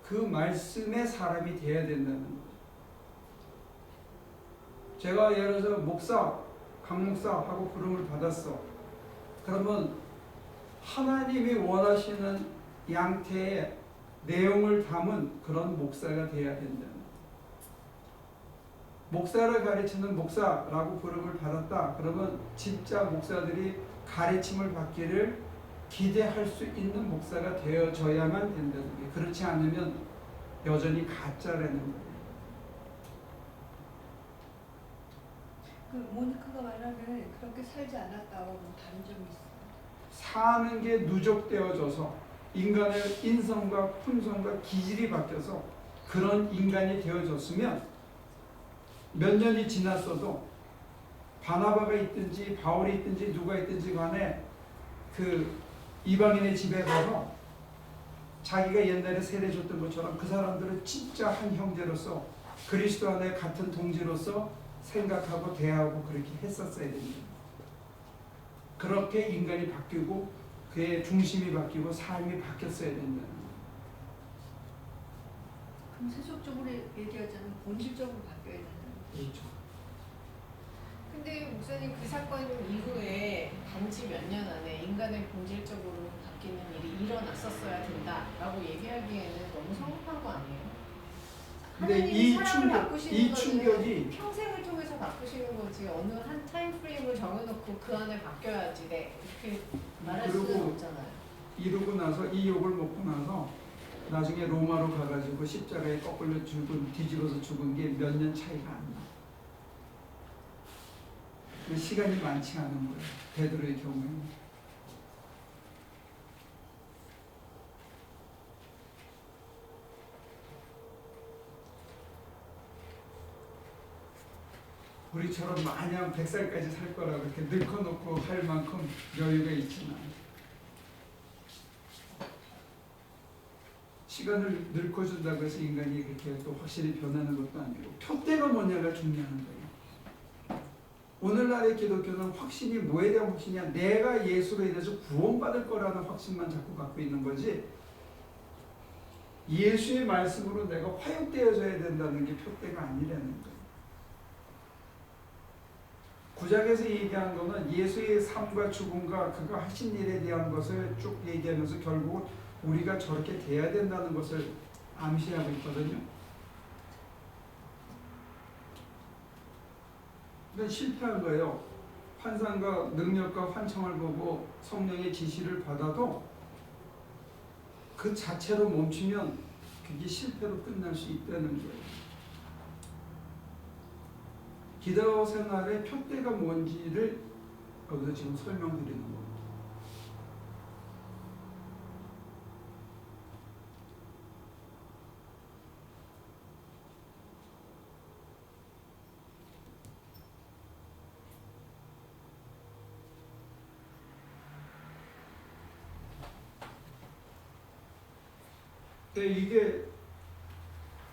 그 말씀의 사람이 되어야 된다는 거예요. 제가 예를 들어서 목사, 강목사하고 부름을 받았어. 그러면 하나님이 원하시는 양태의 내용을 담은 그런 목사가 되어야 된다는 거예요. 목사를 가르치는 목사라고 부름을 받았다. 그러면 진짜 목사들이 가르침을 받기를 기대할 수 있는 목사가 되어져야만 된다는 게 그렇지 않으면 여전히 가짜라는 거예요. 그 모니카가 말하는 그렇게 살지 않았다고 뭐 다른 점이 있어요. 사는 게 누적되어져서 인간의 인성과 품성과 기질이 바뀌어서 그런 인간이 되어졌으면 몇 년이 지났어도 바나바가 있든지 바울이 있든지 누가 있든지 간에 그 이방인의 집에 가서 자기가 옛날에 세례 줬던 것처럼 그 사람들은 진짜 한 형제로서 그리스도 안에 같은 동지로서 생각하고 대하고 그렇게 했었어야 됩니다. 그렇게 인간이 바뀌고 그의 중심이 바뀌고 삶이 바뀌었어야 된다는 거예요. 그럼 세속적으로 얘기하자면 본질적으로 바뀌어야 된다는 거예요. 그렇죠. 근데 목사님 그 사건 이후에 단지 몇 년 안에 인간의 본질적으로 바뀌는 일이 일어났었어야 된다라고 얘기하기에는 너무 성급한 거 아니에요? 근데 하나님이 이 사람을 충격, 바꾸시는 이 거는 충격이 평생을 통해서 바꾸시는 거지 어느 한 타임 프레임을 정해놓고 그 안에 바뀌어야지 네 이렇게 말할 수는 그리고 없잖아요. 이루고 나서 이 욕을 먹고 나서 나중에 로마로 가가지고 십자가에 거꾸로 죽은 뒤집어서 죽은 게 몇 년 차이가 안 나. 시간이 많지 않은 거예요. 베드로의 경우에는. 우리처럼 마냥 100살까지 살 거라고 이렇게 늙어놓고 할 만큼 여유가 있지만 시간을 늙어준다고 해서 인간이 그렇게 또 확실히 변하는 것도 아니고 표대가 뭐냐가 중요한 거예요. 오늘날의 기독교는 확신이 뭐에 대한 확신이야? 내가 예수로 인해서 구원받을 거라는 확신만 자꾸 갖고 있는 거지, 예수의 말씀으로 내가 화육되어져야 된다는 게 표대가 아니라는 거예요. 9장에서 얘기한 거는 예수의 삶과 죽음과 그가 하신 일에 대한 것을 쭉 얘기하면서 결국은 우리가 저렇게 돼야 된다는 것을 암시하고 있거든요. 근데 실패한 거예요. 환상과 능력과 환청을 보고 성령의 지시를 받아도 그 자체로 멈추면 그게 실패로 끝날 수 있다는 거예요. 기도 생활의 표대가 뭔지를 여기서 지금 설명드리는 겁니다. 근데 이게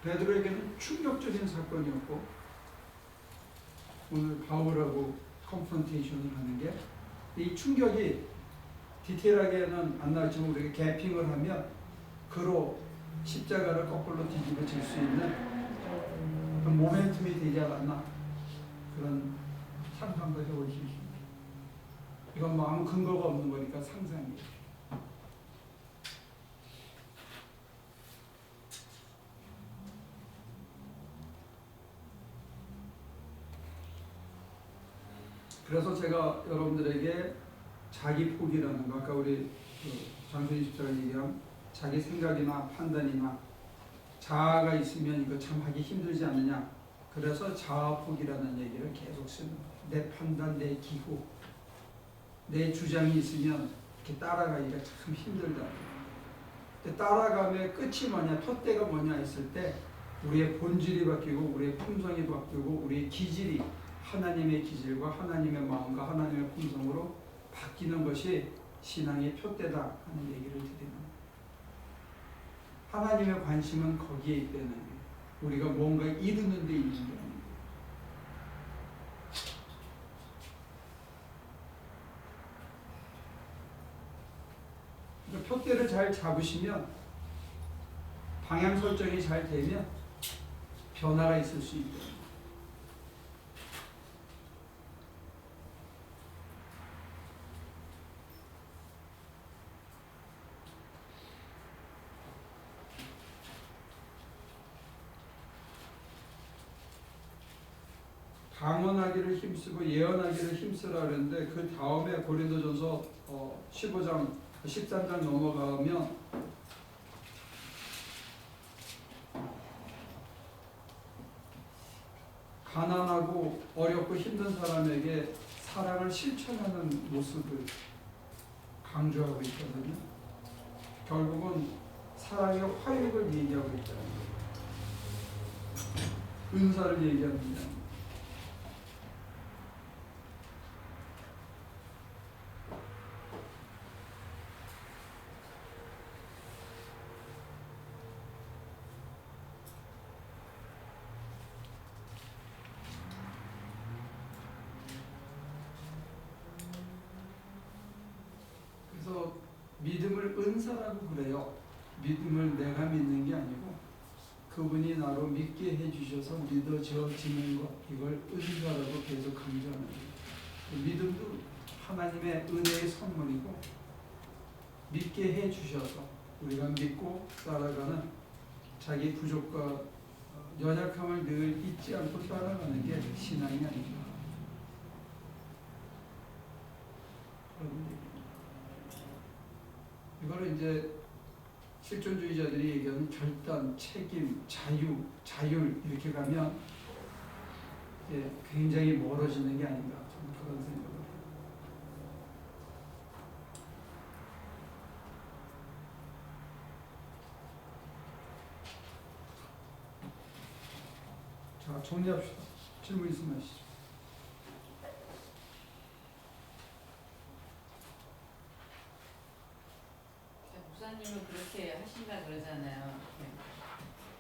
베드로에게는 충격적인 사건이었고, 오늘 바울하고 컨프런테이션을 하는 게 이 충격이 디테일하게는 안 나왔지만 우리가 개핑을 하면 그로 십자가를 거꾸로 뒤집어질 수 있는 그런 모멘텀이 되지 않았나, 그런 상상도 해볼 수 있습니다. 이건 뭐 아무 근거가 없는 거니까 상상이에요. 그래서 제가 여러분들에게 자기 포기라는 거, 아까 우리 장소희 집사가 얘기한 자기 생각이나 판단이나 자아가 있으면 이거 참 하기 힘들지 않느냐, 그래서 자아 포기라는 얘기를 계속 쓰는 거예요. 내 판단, 내 기호, 내 주장이 있으면 이렇게 따라가기가 참 힘들다. 근데 따라감의 끝이 뭐냐, 푯대가 뭐냐 했을 때 우리의 본질이 바뀌고 우리의 품성이 바뀌고 우리의 기질이 하나님의 기질과 하나님의 마음과 하나님의 품성으로 바뀌는 것이 신앙의 표대다 하는 얘기를 드리는 거예요. 하나님의 관심은 거기에 있다는 거예요. 우리가 뭔가 이루는 데 있는 거예요. 그러니까 표대를 잘 잡으시면, 방향 설정이 잘 되면 변화가 있을 수 있다. 방언하기를 힘쓰고 예언하기를 힘쓰라 그랬는데, 그 다음에 고린도전서 15장 13장 넘어가면 가난하고 어렵고 힘든 사람에게 사랑을 실천하는 모습을 강조하고 있거든요. 결국은 사랑의 화육을 얘기하고 있다는 거예요. 은사를 얘기합니다. 그래서 믿음을 은사라고 그래요. 믿음을 내가 믿는 게 아니고 그분이 나로 믿게 해주셔서 믿어지는 것, 이걸 은사라고 계속 강조하는 거예요. 믿음도 하나님의 은혜의 선물이고, 믿게 해주셔서 우리가 믿고 따라가는 자기 부족과 연약함을 늘 잊지 않고 따라가는 게 신앙이 아닙니다. 이거를 이제 실존주의자들이 얘기하는 결단, 책임, 자율 이렇게 가면 굉장히 멀어지는 게 아닌가, 저는 그런 생각을 해요. 자, 정리합시다. 질문 있으면 하시죠. 목사님은 그렇게 하신다 그러잖아요.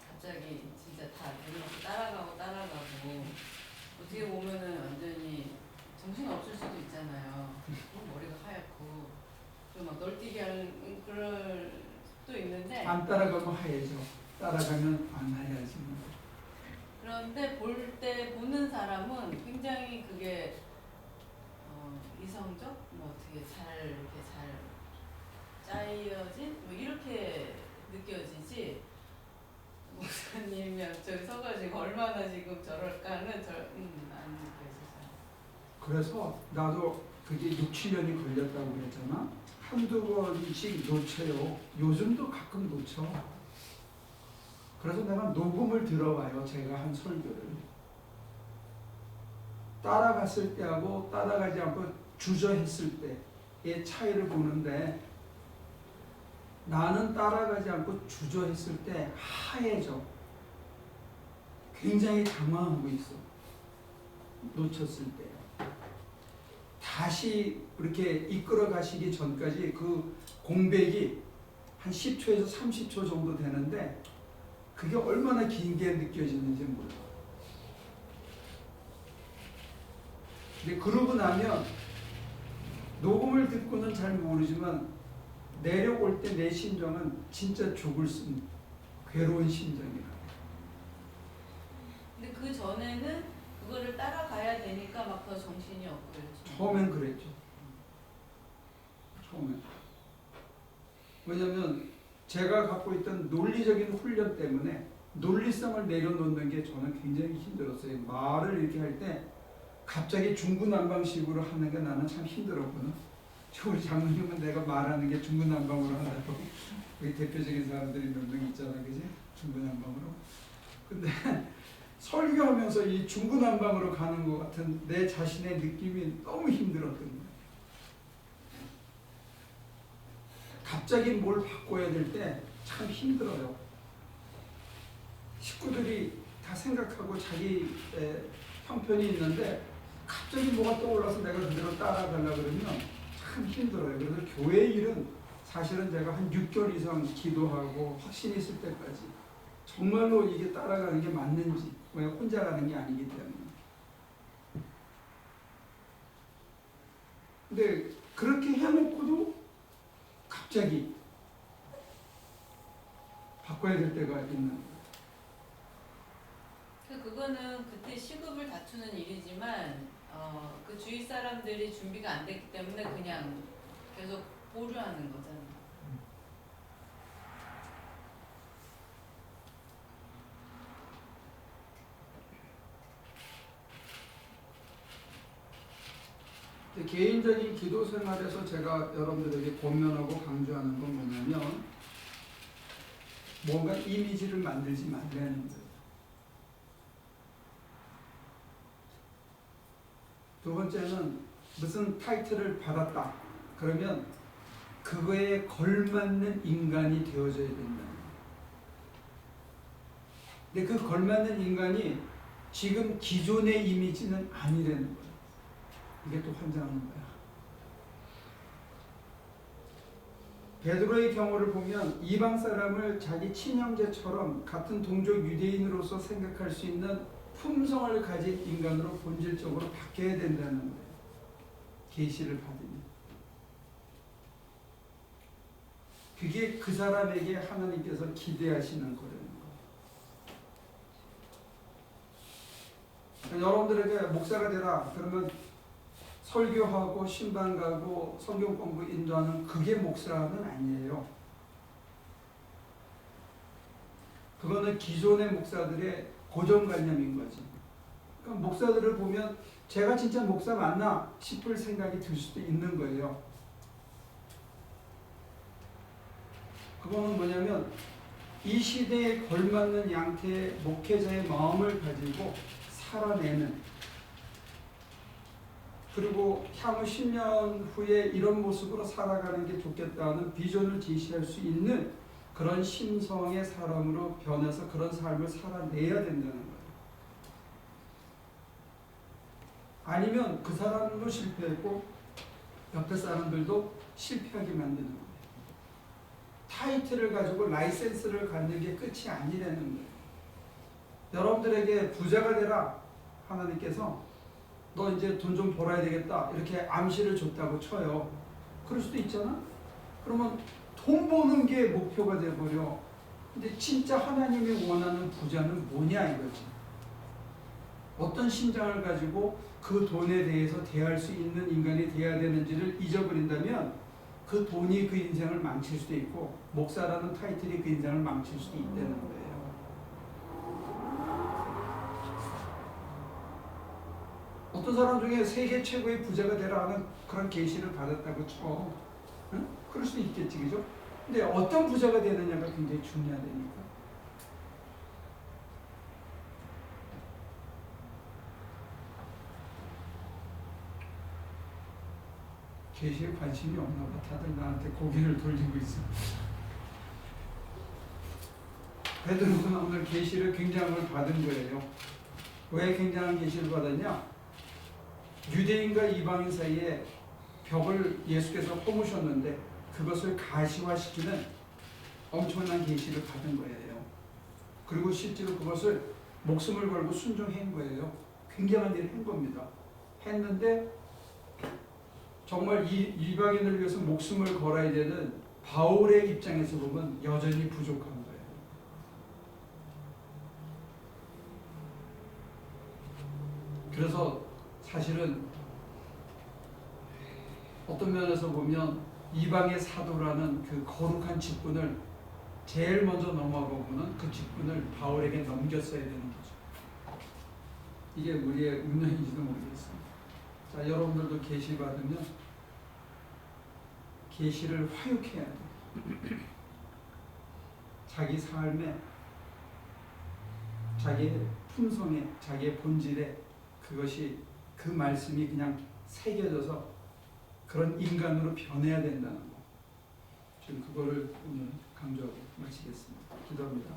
갑자기 진짜 다 내려놓고 따라가고 어떻게 보면은 완전히 따라가면 하얘져. 따라가면 안 하얘지는 거예요. 그런데 보는 사람은 굉장히 그게 이성적, 뭐 어떻게 잘 이렇게 잘 짜여진 뭐 이렇게 느껴지지. 목사님이랑 저기 서가지고 얼마나 지금 저럴까는 안 느껴지죠. 그래서 나도 그게 6, 7년이 걸렸다고 그랬잖아. 한두 번씩 놓쳐요. 요즘도 가끔 놓쳐. 그래서 내가 녹음을 들어봐요. 제가 한 설교를. 따라갔을 때하고 따라가지 않고 주저했을 때의 차이를 보는데, 나는 따라가지 않고 주저했을 때 하얘져. 굉장히 당황하고 있어. 놓쳤을 때. 다시 이렇게 이끌어 가시기 전까지 그 공백이 한 10초에서 30초 정도 되는데, 그게 얼마나 긴 게 느껴지는지 몰라. 근데 그러고 나면 녹음을 듣고는 잘 모르지만 내려올 때 내 심정은 진짜 죽을 쓴 괴로운 심정이라. 근데 그 전에는 그거를 따라가야 되니까 막 더 정신이 없고 그렇죠. 처음엔 그랬죠. 처음엔. 왜냐면 제가 갖고 있던 논리적인 훈련 때문에 논리성을 내려놓는 게 저는 굉장히 힘들었어요. 말을 이렇게 할 때 갑자기 중구난방식으로 하는 게 나는 참 힘들었거든. 우리 장로님은 내가 말하는 게 중구난방으로 한다고. 우리 대표적인 사람들이 몇 명 있잖아, 그지? 중구난방으로. 근데 설교하면서 이 중구난방으로 가는 것 같은 내 자신의 느낌이 너무 힘들었던 거예요. 갑자기 뭘 바꿔야 될 때 참 힘들어요. 식구들이 다 생각하고 자기 형편이 있는데 갑자기 뭐가 떠올라서 내가 그대로 따라가려고 그러면 참 힘들어요. 그래서 교회 일은 사실은 제가 한 6개월 이상 기도하고 확신이 있을 때까지 정말로 이게 따라가는 게 맞는지, 왜 혼자 가는 게 아니기 때문에. 근데 그렇게 해놓고도 갑자기 바꿔야 될 때가 있는 거예요. 그거는 그때 시급을 다투는 일이지만 그 주위 사람들이 준비가 안 됐기 때문에 그냥 계속 보류하는 거잖아요. 개인적인 기도 생활에서 제가 여러분들에게 권면하고 강조하는 건 뭐냐면, 뭔가 이미지를 만들지 말라는 거예요. 두 번째는 무슨 타이틀을 받았다 그러면 그거에 걸맞는 인간이 되어져야 된다는 거예요. 근데 그 걸맞는 인간이 지금 기존의 이미지는 아니라는 거예요. 이게 또 환장하는 거야. 베드로의 경우를 보면 이방 사람을 자기 친형제처럼 같은 동족 유대인으로서 생각할 수 있는 품성을 가진 인간으로 본질적으로 바뀌어야 된다는 거예요. 계시를 받으면. 그게 그 사람에게 하나님께서 기대하시는 거라는 거예요. 여러분들에게 목사가 되라 그러면 설교하고 신방 가고 성경 공부 인도하는 그게 목사는 아니에요. 그거는 기존의 목사들의 고정관념인 거지. 그러니까 목사들을 보면 제가 진짜 목사 맞나 싶을 생각이 들 수도 있는 거예요. 그거는 뭐냐면 이 시대에 걸맞는 양태의 목회자의 마음을 가지고 살아내는, 그리고 향후 10년 후에 이런 모습으로 살아가는 게 좋겠다는 비전을 제시할 수 있는 그런 심성의 사람으로 변해서 그런 삶을 살아내야 된다는 거예요. 아니면 그 사람도 실패했고 옆에 사람들도 실패하게 만드는 거예요. 타이틀을 가지고 라이센스를 갖는 게 끝이 아니라는 거예요. 여러분들에게 부자가 되라 하나님께서 너 이제 돈 좀 벌어야 되겠다 이렇게 암시를 줬다고 쳐요. 그럴 수도 있잖아. 그러면 돈 버는 게 목표가 돼버려. 근데 진짜 하나님이 원하는 부자는 뭐냐 이거지. 어떤 신장을 가지고 그 돈에 대해서 대할 수 있는 인간이 돼야 되는지를 잊어버린다면 그 돈이 그 인생을 망칠 수도 있고 목사라는 타이틀이 그 인생을 망칠 수도 있다는 거예요. 어떤 사람 중에 세계 최고의 부자가 되라 하는 그런 계시를 받았다고 쳐. 응? 그럴 수도 있겠지, 그죠? 근데 어떤 부자가 되느냐가 굉장히 중요하다니까. 계시에 관심이 없나 봐. 다들 나한테 고개를 돌리고 있어. 베드로는 오늘 계시를 굉장한 걸 받은 거예요. 왜 굉장한 계시를 받았냐? 유대인과 이방인 사이에 벽을 예수께서 허무셨는데 그것을 가시화시키는 엄청난 계시를 받은 거예요. 그리고 실제로 그것을 목숨을 걸고 순종한 거예요. 굉장한 일을 한 겁니다. 했는데 정말 이 이방인을 위해서 목숨을 걸어야 되는 바울의 입장에서 보면 여전히 부족한 거예요. 그래서 사실은 어떤 면에서 보면 이방의 사도라는 그 거룩한 직분을 제일 먼저 넘어가고는 그 직분을 바울에게 넘겼어야 되는 거죠. 이게 우리의 운명인지도 모르겠습니다. 자, 여러분들도 계시 받으면 계시를 화육해야 돼요. 자기 삶에, 자기의 품성에, 자기의 본질에 그것이 그 말씀이 그냥 새겨져서 그런 인간으로 변해야 된다는 거. 지금 그거를 오늘 강조하고 마치겠습니다. 기도합니다.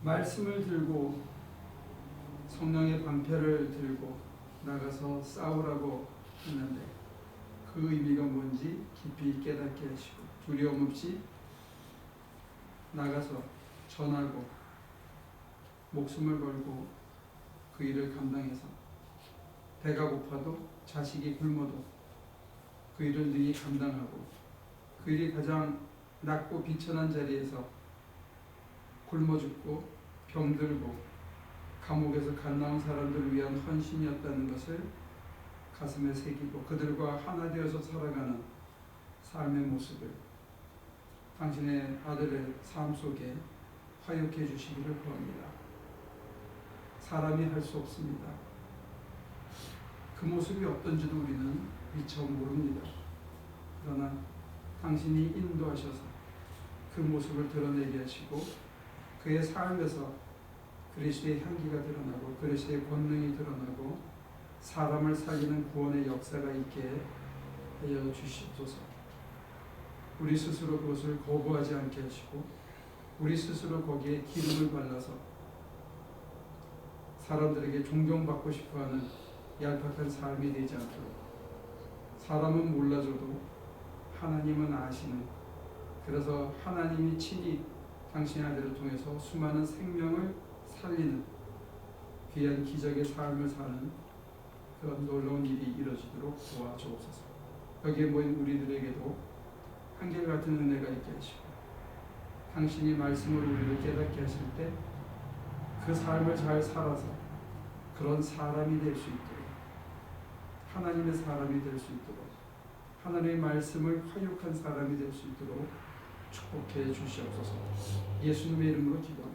말씀을 들고 성령의 방패를 들고 나가서 싸우라고 했는데 그 의미가 뭔지 깊이 깨닫게 하시고 두려움 없이 나가서 전하고 목숨을 걸고 그 일을 감당해서 배가 고파도 자식이 굶어도 그 일을 능히 감당하고 그 일이 가장 낮고 비천한 자리에서 굶어 죽고 병들고 감옥에서 갓 나온 사람들을 위한 헌신이었다는 것을 가슴에 새기고 그들과 하나 되어서 살아가는 삶의 모습을 당신의 아들의 삶 속에 화육해 주시기를 구합니다. 사람이 할 수 없습니다. 그 모습이 어떤지도 우리는 미처 모릅니다. 그러나 당신이 인도하셔서 그 모습을 드러내게 하시고 그의 삶에서 그리스도의 향기가 드러나고 그리스도의 권능이 드러나고 사람을 살리는 구원의 역사가 있게 하여 주시옵소서. 우리 스스로 그것을 거부하지 않게 하시고 우리 스스로 거기에 기름을 발라서 사람들에게 존경받고 싶어하는 얄팍한 삶이 되지 않도록 사람은 몰라줘도 하나님은 아시는 그래서 하나님이 친히 당신의 아들을 통해서 수많은 생명을 살리는 귀한 기적의 삶을 사는 그런 놀라운 일이 이루어지도록 도와주옵소서. 여기에 모인 우리들에게도 한결같은 은혜가 있게 하시고 당신이 말씀으로 우리를 깨닫게 하실 때 그 삶을 잘 살아서 그런 사람이 될 수 있도록 하나님의 사람이 될 수 있도록 하나님의 말씀을 화육한 사람이 될 수 있도록 축복해 주시옵소서. 예수님의 이름으로 기도합니다.